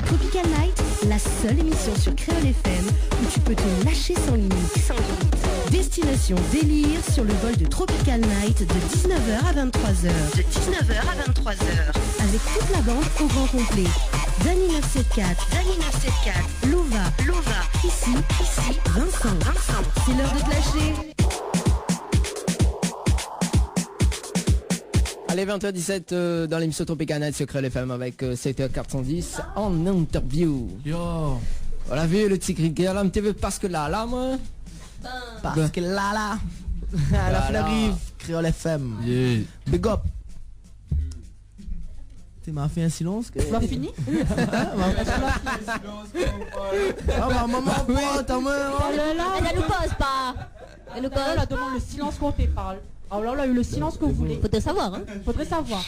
Tropical Night, la seule émission sur Créole FM où tu peux te lâcher sans limite. Destination délire sur le vol de Tropical Night de 19h à 23h. Avec toute la bande au grand complet. Dany 974, Lova, ici, Vincent. C'est l'heure de te lâcher. Allez, 20h17 dans l'émission Tropical Night sur Créole FM avec 7h410 en interview. Yo. On a vu le petit criquet là un petit peu parce que là moi. Parce que là à la fin arrive Créole FM. Yeah. Big up. Tu m'as fait un silence que... Tu as fini? Ah bah maman ta mère. Elle nous pose pas. Elle nous pose. Elle demande le silence qu'on te parle. Alors là, il y a eu le silence que vous voulez. Faut te savoir, hein. Faudrait savoir.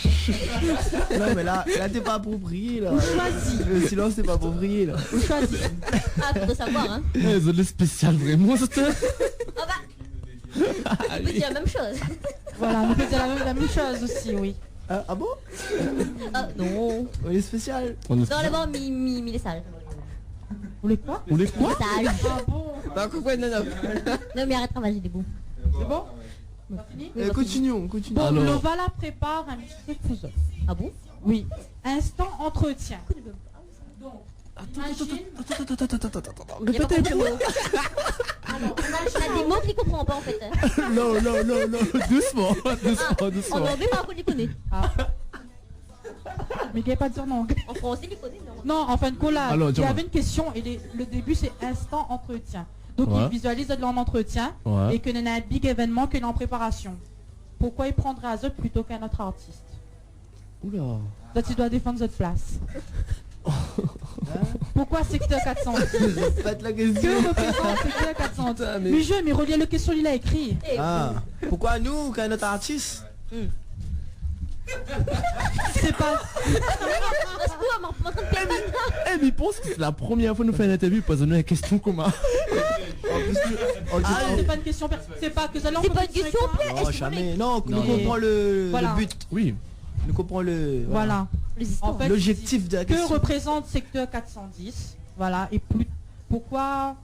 Non mais là t'es pas approprié là. Ou choisis. Le silence t'es pas approprié là. Ou choisis. Ah, faut te savoir, hein. Ils ont le spécial vraiment c'était. Ah bah. On peut dire la même chose. Voilà, on peut dire la même chose aussi, oui. Ah bon? Ah non. On est spécial. Non, d'abord, mi les salles. Vous voulez quoi? On les quoi? Salles. Ah bon? Bah pourquoi non. Non mais arrête de travailler des bouts. C'est bon? Fini? Continuons. Bon, Alors. Nova la prépare un petit truc pour eux. Ah bon? Oui. Instant entretien. Donc, Répétez le mot. Alors, on a des mots qu'il comprend pas en fait. Non. Doucement. En anglais, par contre, il connaît. Mais il n'y a pas de dire non. En français, il connaît, non? Non, en fin de collage. Alors, Il y avait une question et le début c'est instant entretien. Donc il visualise de l'entretien et que y a un big événement qu'il est en préparation. Pourquoi il prendrait Azot plutôt qu'un autre artiste? Oula. Toi tu dois défendre votre place. Pourquoi secteur 410? Faites la question. Que représente secteur 410? Mais je, mais reliez le question il a écrit. Ah. Pourquoi nous qu'un autre artiste? C'est pas... Eh mais pense que c'est la première fois que nous faisons une interview pour donner une question commun. c'est pas une question c'est pas que ça C'est pas une question Non, jamais. Non, nous comprenons le but. Oui. Nous comprenons le... Voilà. En fait, l'objectif de la question. Que représente secteur 410? Voilà. Et plus... Pourquoi...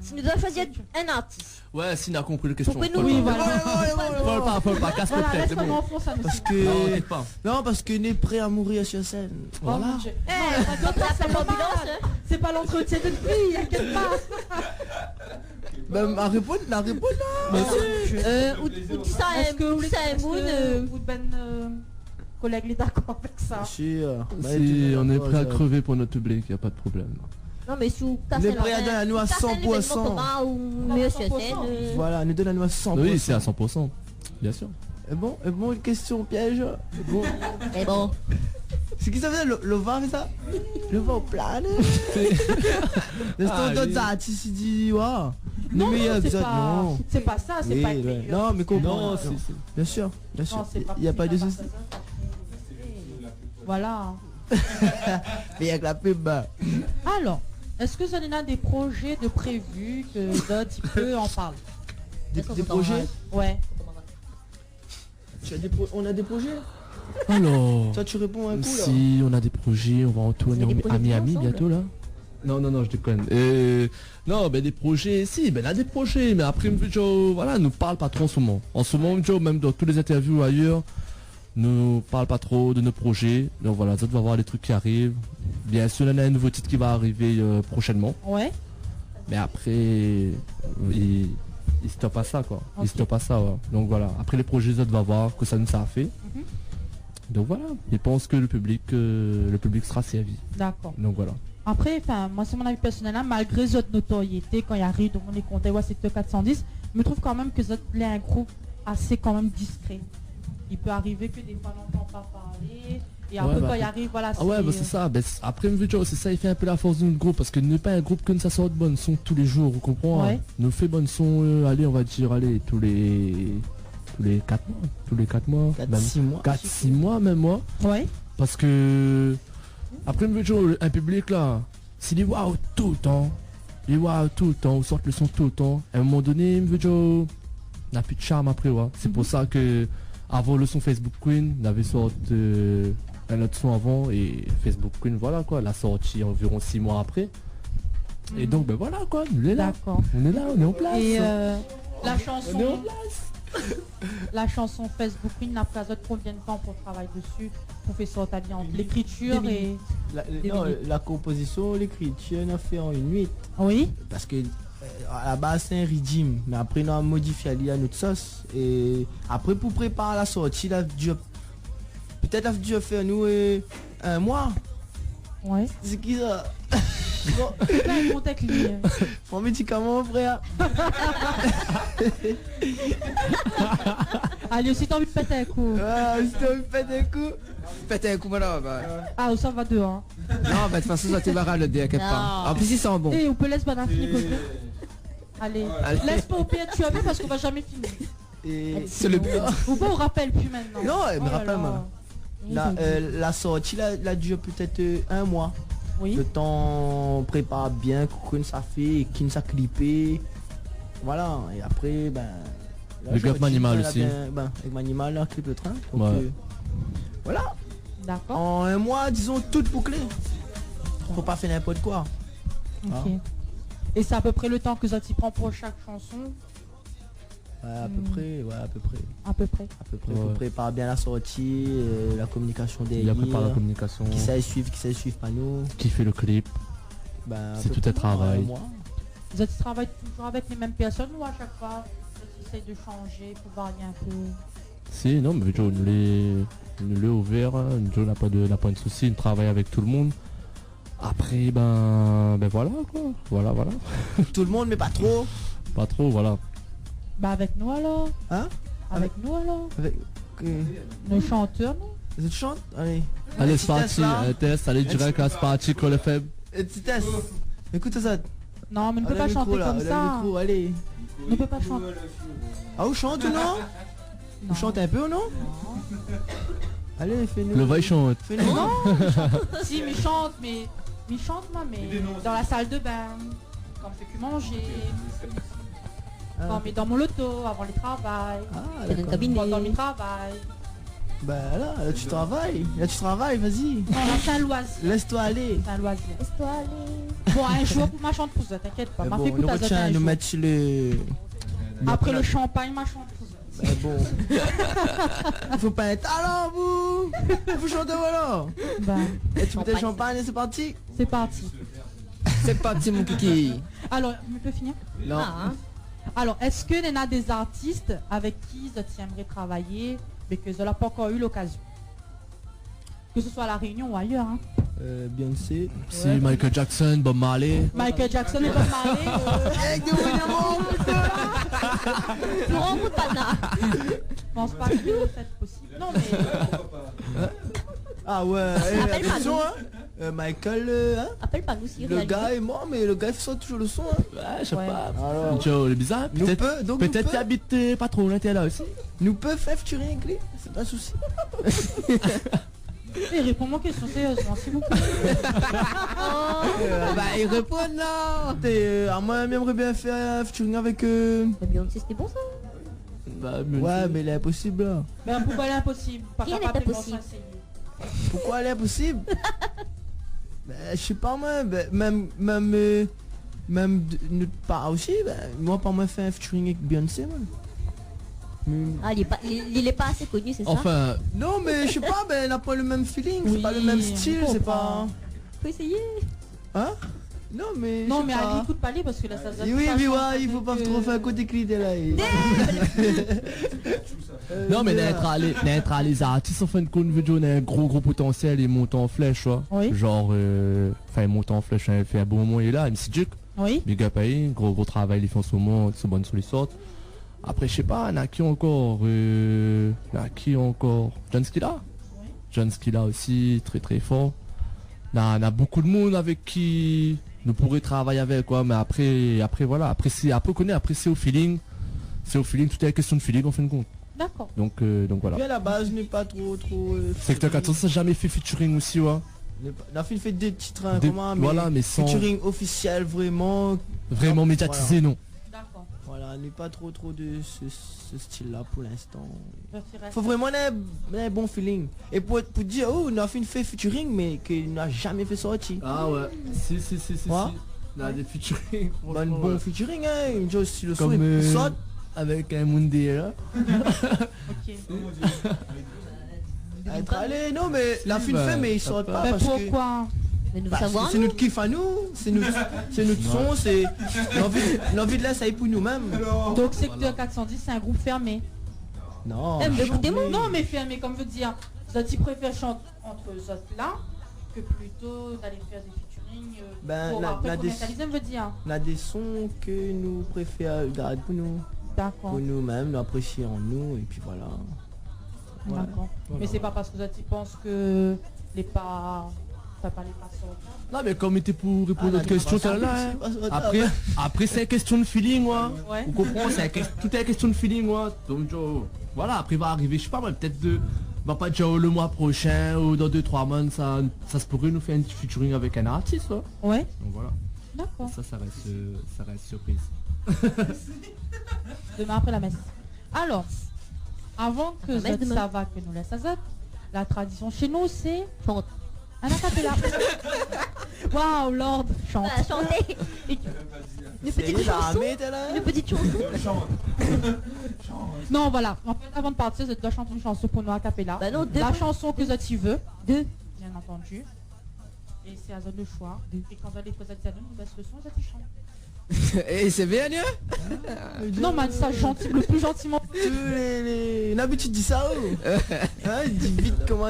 Si nous devons choisir un artiste. Ouais, si on a compris la question. Pourquoi nous? Oui, voilà. Faut pas, casse le Voilà, tête, c'est laisse-moi bon. enfant, ça nous Parce suffit. que... Non, parce qu'on est prêt à mourir sur scène. Oh Voilà. mon Dieu. appelle l'ambulance. C'est pas l'entretien de vie, inquiète pas. Ben, la réponse là. Ou ça Est-ce que vous Moon. vous ben collègue est d'accord avec ça? Sûr. Si on est prêt à crever pour notre public, y a pas de problème. Non mais si vous On est prêt à donner à nous à 100%. ou mieux sur scène. Voilà, nous donne à nous à 100%. Oui, c'est à 100%. Bien sûr. Et bon, une question piège. Bon. Mais bon. C'est qui ça faisait le vin fait ça? Le vin au plat. D'autres artistes ils disent waouh. Non, Non, c'est pas ça, c'est pas écrit. Non, mais comprends. Non, Bien sûr. Il n'y a pas de souci. Voilà. Mais avec la pub. Alors, est-ce que ça en a des projets de prévus que d'autres peut en parler? Des projets? Ouais. On a des projets? Alors, toi tu réponds un coup là. Si on a des projets, on va en tourner à Miami bientôt là. Non, je déconne. Non, ben des projets, si, ben là des projets, mais après, voilà, nous parle pas trop en ce moment. En ce moment, même dans toutes les interviews ailleurs, nous parle pas trop de nos projets. Donc voilà, ça va avoir des trucs qui arrivent. Bien sûr, il y a un nouveau titre qui va arriver prochainement. Ouais. Mais après, il stoppe à ça, quoi. Okay. Il stoppe à ça, ouais. Donc voilà, après les projets, ça va voir que ça nous a fait. Donc voilà, je pense que le public sera servi. D'accord. Donc voilà. Après, moi c'est mon avis personnel, hein, malgré votre notoriété, quand il arrive, donc on est compté, ouais, secteur 410, je me trouve quand même que vous êtes un groupe assez quand même discret. Il peut arriver que des fois on n'entend pas parler, et après quand il arrive, voilà, c'est... Ah ouais, bah c'est ça, après c'est ça, il fait un peu la force de notre groupe, parce que ne pas un groupe que ça sort de bonnes sons tous les jours, vous comprenez, ouais. Nous fait bonnes sons, allez, on va dire, allez, tous les 4 mois, 6 mois. 4-6 mois même moi. Ouais. Parce que après un public là, s'il est waouh tout le temps, on sort le son tout le temps, à un moment donné, on n'a plus de charme après, ouais. C'est pour ça que avant le son Facebook Queen, on avait sorti un autre son avant et Facebook Queen, voilà quoi, l'a sorti environ 6 mois après. Et donc ben voilà quoi, on est là. D'accord. On est en place. Et la chanson. On est en place. La chanson Facebook Queen n'a pas combien de temps pour travailler dessus, professeur Talian, l'écriture et la composition, l'écriture on a fait en une nuit. Oui. Parce que à la base c'est un régime, mais après on a modifié à notre sauce et après pour préparer la sortie, peut-être dû faire nous un mois. Ouais. C'est qui ça? Mon médicament frère. Allez, si t'as envie de péter un coup. Si t'as envie de péter un coup. Péter un coup voilà. Ah ça va dehors. Non bah de toute façon ça te va le dé quelque part. En plus ils sont bons. Et on peut laisser banane finir côté. Allez. Laisse pas au pire tu as vu parce qu'on va jamais finir. C'est le but. Ou pas on rappelle plus maintenant. Non me rappelle moi. La sortie la dure peut-être un mois. Oui. Le temps prépare bien, que ça fait, qui ça clippé. Voilà, et après, le gap Manimal aussi. Avec Manimal, là, clip le train. Donc, voilà. D'accord. En un mois, disons, tout bouclé. Faut pas faire n'importe quoi. Ok. Ah. Et c'est à peu près le temps que ça t'y prend pour chaque chanson? À peu près, ouais, à peu près. À peu près. Faut préparer bien la sortie, la communication des il prépare la communication. Qui sait suivre pas nous. Qui fait le clip. C'est tout un travail. Vous travaillez toujours avec les mêmes personnes ou à chaque fois vous essayez de changer pour varier un peu? Si, non, mais Joe, nous l'est ouvert, Joe n'a pas de souci, il travaille avec tout le monde. Après, voilà quoi. Voilà. Tout le monde, mais pas trop. Pas trop, voilà. Avec nous alors. Hein? Avec nous alors. Avec nos chanteurs, non? Vous chantes? Allez. Allez, c'est parti. Un test, allez direct à ce parti, Call FM. Un petit test. Écoute ça. Non, mais ne peut pas chanter comme ça. Allez. Ne peut pas chanter. Ah, vous chantez ou non? Vous chantez un peu ou non? Allez, fais-nous. Le va chante. Non. Si, mais chante, mais moi, mais dans la salle de bain, quand je fais que manger. Mais dans mon loto, avant le travail. Pendant le travail. Là tu travailles. Vas-y. Non, là c'est un loisir. Laisse-toi aller. C'est un loisir. Laisse-toi aller. Bon, un jour pour ma chante pour ça, t'inquiète pas. Ma fait écoute à ça. Nous mettre après le champagne, ma chante pour ça. Bon. Faut pas être talent, vous. Vous chantez voilà. Et tu mets le champagne et c'est parti. C'est parti. C'est parti mon kiki. Alors, tu peux finir? Non. Alors, est-ce qu'il y en a des artistes avec qui tu aimerais travailler mais que tu n'as pas encore eu l'occasion? Que ce soit à La Réunion ou ailleurs. Hein. Beyoncé. Si, Michael Jackson, Bob Marley. Michael Jackson et Bob Marley. Avec des Laurent Moutana. Je pense pas que c'est possible. Non, mais... Ah ouais, attention, Michael, appelle pas nous si le gars est mort, mais le gars il sort toujours le son. Ouais, je sais pas. Alors, Joe, le bizarre. Peut-être qu'il habite pas trop loin, t'es là aussi. Nous peut faire featuring avec lui, c'est pas un souci. Et réponds-moi question sérieusement, s'il vous plaît. Il répond là. Moi, j'aimerais bien faire featuring avec. Beyoncé, c'était bon ça. Ouais, mais elle est impossible là. Mais pourquoi elle est impossible? Rien n'est impossible. Pourquoi elle est impossible? Je sais pas moi, même notre part aussi, moi par moi fait un featuring avec Beyoncé moi. Ah, il est pas assez connu, c'est ça? Enfin, non mais je sais pas, elle n'a pas le même feeling, c'est pas le même style, c'est pas... Faut essayer. Hein? Non mais Ali, écoute pas les parce que là ça oui, il faut pas trop faire côté clité là. non mais n'être à les artistes en fin de compte, veut un gros potentiel et monte en flèche, quoi. Oui. Genre, enfin monte en flèche, il fait un bon moment, il est là, MC Duke. Oui. Big up à lui, gros travail, il fait en ce moment, c'est bon sur les sortes. Après, je sais pas, on a qui encore John Skilla. Oui. John Skilla aussi, très fort. On a beaucoup de monde avec qui nous pourrait travailler avec, quoi. Mais après voilà, après c'est au feeling. C'est au feeling, tout est question de feeling en fin de compte. D'accord. Donc voilà. Bien à la base, n'est pas trop. Secteur 14, ça n'a jamais fait featuring aussi, ouais. On a fait des titres communs, mais sans featuring officiel vraiment médiatisé, voilà. Non. D'accord. Voilà, on n'est pas trop de ce style-là pour l'instant. Faut vraiment un bon feeling. Et pour dire, on a fait une featuring, mais qu'il n'a jamais fait sortir. Ah ouais. Si. Ouais. On a des featuring. Bon featuring, hein. Une chose si le son saute avec un Mundi là. Ok. Allez, non mais la fin fait, mais il saute pas parce pourquoi c'est notre kiff à nous, c'est notre son, c'est l'envie de l'essayer pour nous-mêmes. Donc Secteur 410 c'est un groupe fermé. Non. Non mais fermé comme veut dire. Zati préfère chanter entre Zot là que plutôt d'aller faire des featuring pour après commercialiser veut dire. On a des sons que nous préférons garder pour nous. D'accord. Pour nous-mêmes, nous apprécier en nous et puis voilà. D'accord. Voilà. Mais c'est pas parce que Zati pense que les pas... Non mais comme était pour répondre à notre question tout à l'heure. Après c'est une question de feeling moi. Ouais. Vous comprenez, tout est question de feeling moi. Donc voilà, après va arriver, je sais pas moi, peut-être pas déjà le mois prochain ou dans 2-3 mois ça se pourrait nous faire une featuring avec un artiste. Ouais. Donc voilà. D'accord. Ça reste surprise. Demain après la messe. Alors, avant que ça va que nous laisse à Zot, la tradition chez nous c'est un acapella. Waouh, Lord, chante. Chanter. Une petite chanson. Non, voilà. En fait, avant de partir, Zot doit chanter une chanson pour nous acapella. Bah non, la chanson que Zot y veut. Bien entendu. Et c'est à Zot le choix. Et quand Zot les pose à Zot, nous baisse le son, Zot chante. Et c'est bien, hein? Non, man, ça gentil, le plus gentiment. L'habitude dit ça, dis vite comment.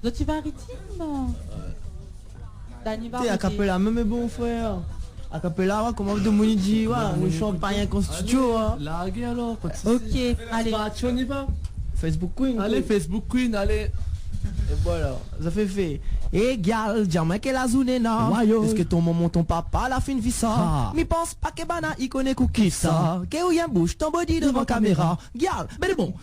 Donc tu vas un rythme. Dani va. Tu sais, acapella même bon frère. Acapella, comment de mon dit, on chante pas rien qu'en studio. Larguez alors. Ok, allez. On y va. Facebook Queen. Allez, Facebook Queen, allez. Et voilà, ça fait. Et gal, dis-moi qu'elle a zouné na. Est-ce que ton maman, ton papa, la fin de vie ça? Mi pense pas que bana, il connaît qui ça. Que ou y'a bouche, ton body devant caméra. Gal, mais bon,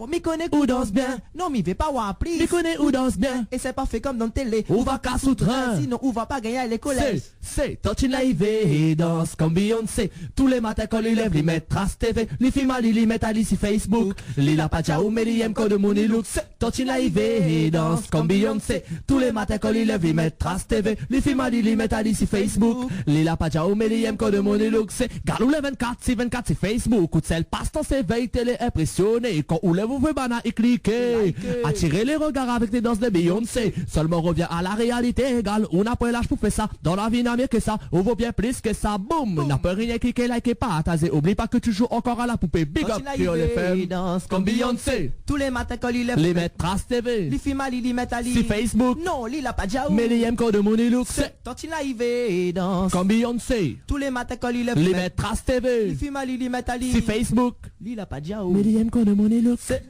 mi connaît ou danse bien. Non, mi veut pas voir plus. Mi connaît ou danse bien. Et c'est pas fait comme dans télé. Ou va qu'à sous-train. Sinon, ou va pas gagner les collèges. C'est, tant il live et danse comme Beyoncé. Tous les matins quand il lève, il met Trace TV. Les filles mal, il met Alice Facebook. Lila Pacha ou Meriam code money look. Tant il live et danse comme Beyoncé. Tous les matins quand il lève, il met Trace TV. Les filles mal, il met Alice Facebook. Lila Pacha ou Meriam code money look. C'est Galou le 24, c'est 24, c'est Facebook. Ou de celle passe dans ses veilles télé impressionné. Quand ou lève, vous pouvez bana et cliquer. Attirer les regards avec des danses de Beyoncé. Seulement revient à la réalité égale. On n'a pas l'âge pour faire ça. Dans la vie, mieux que ça, on vaut bien plus que ça, boum, n'a pas rien cliquer, liker, partager, oublie pas que tu joues encore à la poupée, big up, Créole FM, comme Beyoncé, tous les matins quand il lève, les mettre Trace TV, les filles mal, il met Ali, si Facebook, non, il a pas déjà, mais les aime code money look, c'est, quand il arrive et danse, comme Beyoncé, tous les matins quand il lève, les mettre Trace TV, les filles mal, il met Ali, si Facebook, il a pas déjà, mais les aime code money look, c'est,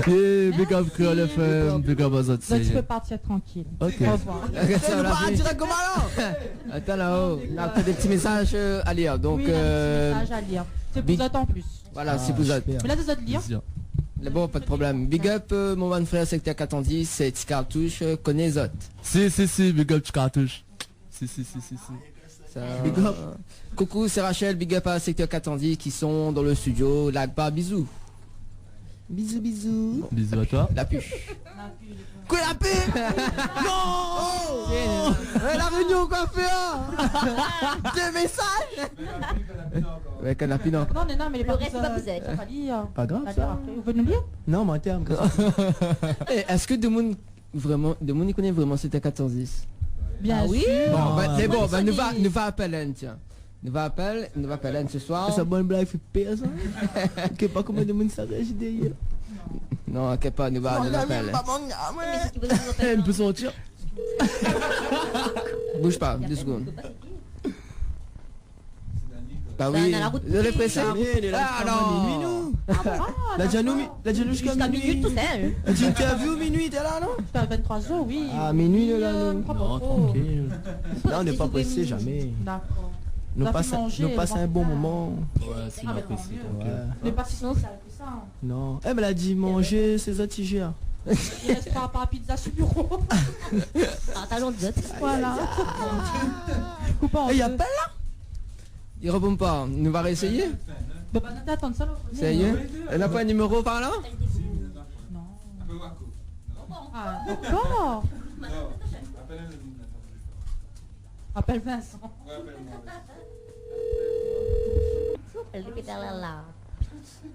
big up Créole FM, big up aux autres. Donc tu peux partir tranquille. Ok. Au revoir. Attends là-haut, on a des petits messages à lire. Donc, oui, des petits messages à lire. C'est pour ça en plus. Voilà, c'est pour ça. Mais là, tu dois te lire. Bon, pas de problème. Big up, mon bon frère, secteur 410, c'est Cartouche, connais Zot. Si, big up Cartouche. Si. Ça, big up. Coucou, c'est Rachel, big up à Secteur 410 qui sont dans le studio. Lagba, bisous. Bisous, bisous. Bisous à toi. La puce. Quoi la paix? Non. La réunion quoi faire? Deux messages. Ouais, canapé non. Non, mais les Le reste, c'est pas vous êtes. Pas grave ça. Vous pouvez nous lire? Non, mais en termes. Est-ce que Demoun il connaît vraiment Secteur 410? Bien oui. sûr. Bon, c'est bon, nous va appeler, tiens. Nous va appeler ce soir. C'est une bonne blague fait pire ça. Ok, pas comment de monde ça réagit derrière. Non, ok, pas, nous appeler. Elle peut sortir. Bouge pas, 2 secondes. Bah oui, le pressé. Ah non. La Janou jusqu'à minuit tout seul. Tu interview minuit, t'es là non? C'est à 23h, oui. Ah, minuit là non. Non, tranquille. Là on n'est pas pressé jamais. D'accord. Nous passons un bon moment. Ouais, c'est ma pressé. Mais pas si sinon ça aurait fait ça. Non. Elle me l'a dit manger ses antigères. Il reste pas pizza sur le bureau. Ah, talon de zot. Voilà. Il y a pas là? Il répond pas, nous va réessayer. Bah attends ça là. Sérieux? Elle n'a pas un numéro par là? Non. Ah, d'accord. Appelle Vincent. Elle répète là.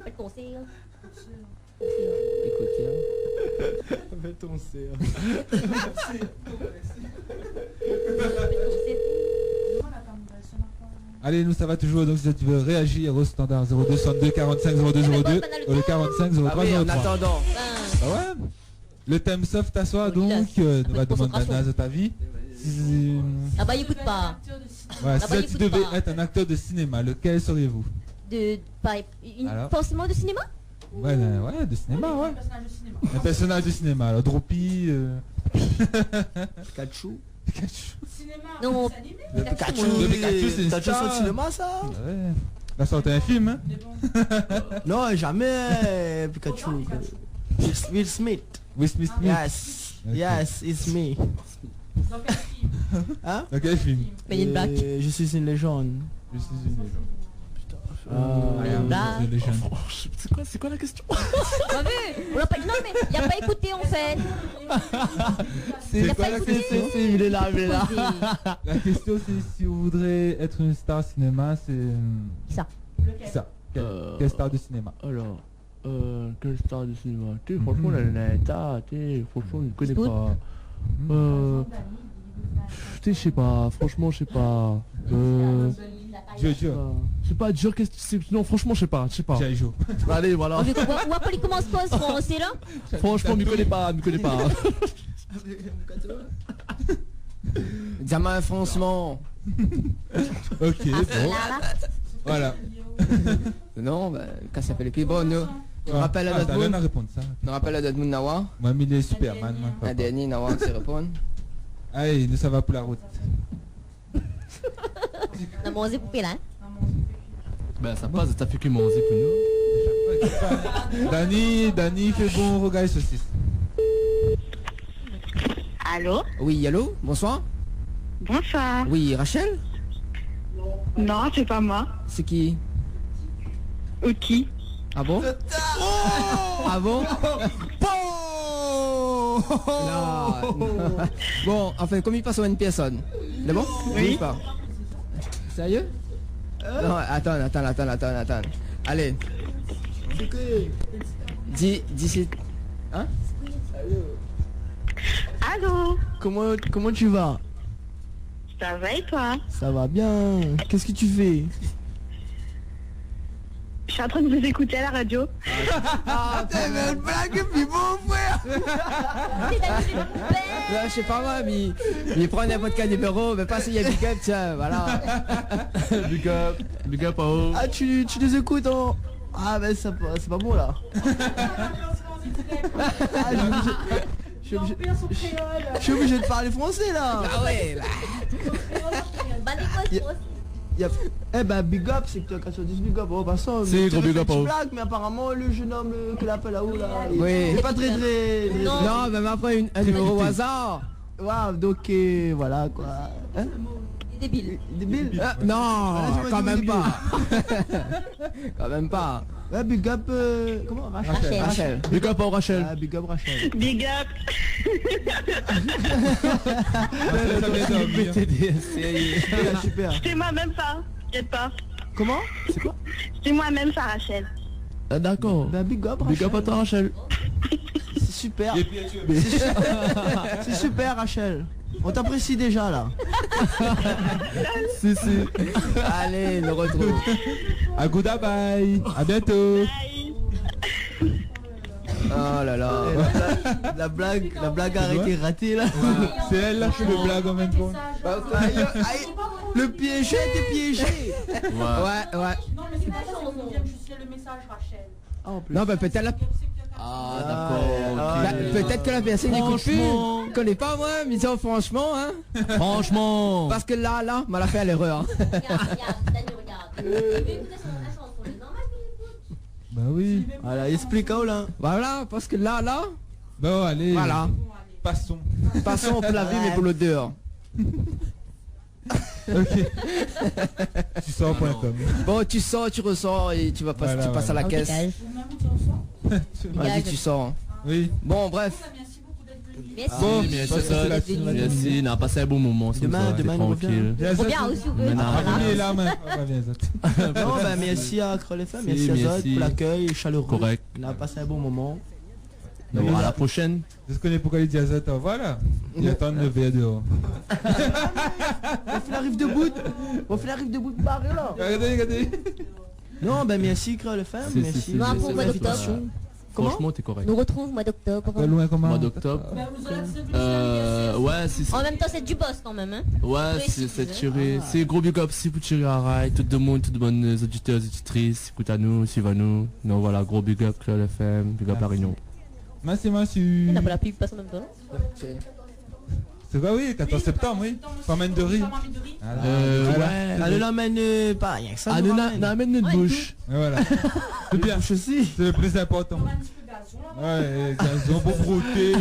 Pas de conseil. Écoute, tiens. Fais ton C. Allez, nous ça va toujours, donc si tu veux réagir au standard 0262 45 02 02 ou le 45 03 03. En attendant. Bah ouais. Le thème soft à soi, donc nous va demander à Naz ta vie. Ah bah écoute pas. Ouais, si tu devais être un acteur de cinéma, lequel seriez-vous? Forcément de cinéma? Ouais, de cinéma, ouais. Un personnage de cinéma, alors Droopy... Pikachu. Non, le Pikachu c'est une star. Cinéma ça? Ouais. Là sortait un film hein? Non jamais Pikachu. Will Smith. Yes, it's me. Dans quel film? Hein? Dans quel film? Je suis une légende. Je suis une légende. C'est quoi la question? Non mais il a pas écouté en fait. C'est quoi la question? Il est là. La question c'est si vous voudrez être une star cinéma, c'est... Ça. Quelle star de cinéma? Alors, quelle star de cinéma? Franchement franchement je ne connais pas. Je sais pas, franchement je sais pas. Je sais pas dur, non franchement je sais pas. Joe. Allez voilà. On va pas lui commencer pas français là. Franchement m'y connais pas. Diamant enfoncement. Ok, bon. Voilà. Non, bah, qu'à s'appelle les pieds. Bon, nous rappelle à Dadmoun. Nous rappelle à Dadmoun Nawa. Moi, mais il est Superman. Un dernier Nawa qui répond. Allez, nous ça va pour la route. On a mangé poupée là. Ben ça passe, t'as fait que manger pour nous. Dani fait bon regard saucisse. Allô? Oui, allô, bonsoir. Bonsoir. Oui, Rachel? Non, c'est pas moi. C'est qui? Ok. Ah bon? Ah bon? Bon, enfin, comme il passe à une personne. C'est bon? Oui. Pas. Sérieux? Non, attends. Allez. Dis. Hein? Allô? Comment tu vas? Ça va et toi? Ça va bien. Qu'est-ce que tu fais? Je suis en train de vous écouter à la radio. Ah, t'es une blague, puis bon frère. Là, je sais pas moi, mais il prend n'importe quel numéro, mais pas s'il y a Big Up, tiens, voilà. Big Up, oh. Ah, tu les écoutes en... Ah, ben c'est pas bon là. Je suis obligé de parler français là. Ah ouais, Eh ben big up, c'est que tu as 90 big up, oh passant. C'est gros big up, oh. Blague, mais apparemment le jeune homme que l'appelle là-haut là, oui. il est pas très. Non, mais après un numéro au hasard. Waouh, donc voilà quoi. Hein? Débile. Débile. Non, quand même pas. Quand même pas. Ouais, big up. Comment Rachel. Big up à Rachel. Ah, big up Rachel. Big up. Super. C'est moi-même ça. T'inquiète pas. Comment? C'est quoi? C'est moi-même ça, Rachel. Ah, d'accord. Bah, big up Rachel. Big up à toi Rachel. C'est super. C'est super Rachel. On t'apprécie déjà là. Si. Allez, le retrouve. À good bye. À bientôt. Bye. Oh là là. La blague a été ratée là. C'est elle là qui le blague en même temps. Aïe, aïe, le piégé était piégé. Ouais. Non, mais c'est pas ça, on vient juste le message, Rachel. Non, bah peut-être la... Ah, d'accord. Bah, peut-être que la personne n'écoute plus. Franchement. Je connais pas moi, mais disons franchement, hein. Franchement. Parce que là, m'a fait l'erreur. Regarde, Dani, regarde. Il veut écouter la chanson, c'est normal qu'il écoute. Bah oui. Voilà, explique là. Voilà, parce que là, Bon, allez. voilà. Passons. Passons pour la vie, mais pour le dehors. Ok. Tu sors.com. Bon, tu sors, tu ressors et tu vas passer, Voilà, tu passes à la caisse. Vas-y, tu sors. Oui. Bon, bref. Merci. Bon, Merci, on a passé un bon moment. Demain, on tranquille. Trop bien aussi, vous pouvez. Revenez là, main. Non, bah merci à Creux FM, merci à Zod pour l'accueil chaleureux. Correct. On a passé un bon moment. Donc, à la prochaine. Je connais pourquoi il dit à Zata. Voilà. Il attend le verre dehors. On fait la rive debout de barre là. Regardez. Non, bah merci Creux FM, merci. Non, pour le mois d'octobre. Franchement, t'es correct. Nous retrouvons au mois d'octobre. Pas loin comment? Mois d'octobre. Ouais, c'est En même temps, c'est du boss quand même, hein. Ouais, c'est tiré. C'est gros big up si vous tirez à rail. Tout le monde, toutes bonnes auditeurs, auditrices, écoute à nous, suivez à nous. Non, voilà, gros big up, Creux FM, big up à Réunion. Merci. Il n'a pas la pub, passe en même temps. C'est quoi, oui, 14 septembre, oui. Formane de riz. Ouais. Elle l'emmène pas rien que ça. Ah, nous amène notre bouche. Et voilà. C'est bien. aussi. C'est le plus important. Ouais, gazon pour brouter.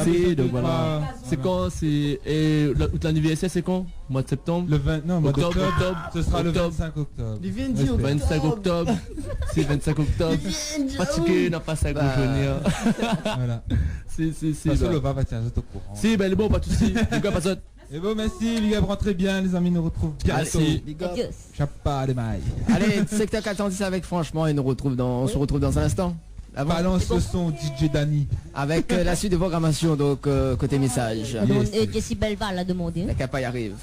Si, donc voilà. C'est quand? C'est l'anniversaire, c'est quand? Mois de septembre? Le 20, non, mois Octobre. Ce sera le Octobre. 25 octobre. Il vient de dire 25 octobre. C'est 25 octobre. Fatigué, n'a pas ça venir. Voilà. Si. Parce que le va tiens, je te courant. Si, ben bon, pas de soucis. Big up à ça. Et bon, merci, les gars, rentrez bien, les amis, nous retrouvent bientôt. Merci. Adieu. Chapa les mailles. Allez, secteur 410 avec franchement et on se retrouve dans un instant. Avant, Balance le son DJ Dani. avec la suite de programmation, donc côté message. Jessie Belval a demandé. La capa y arrive.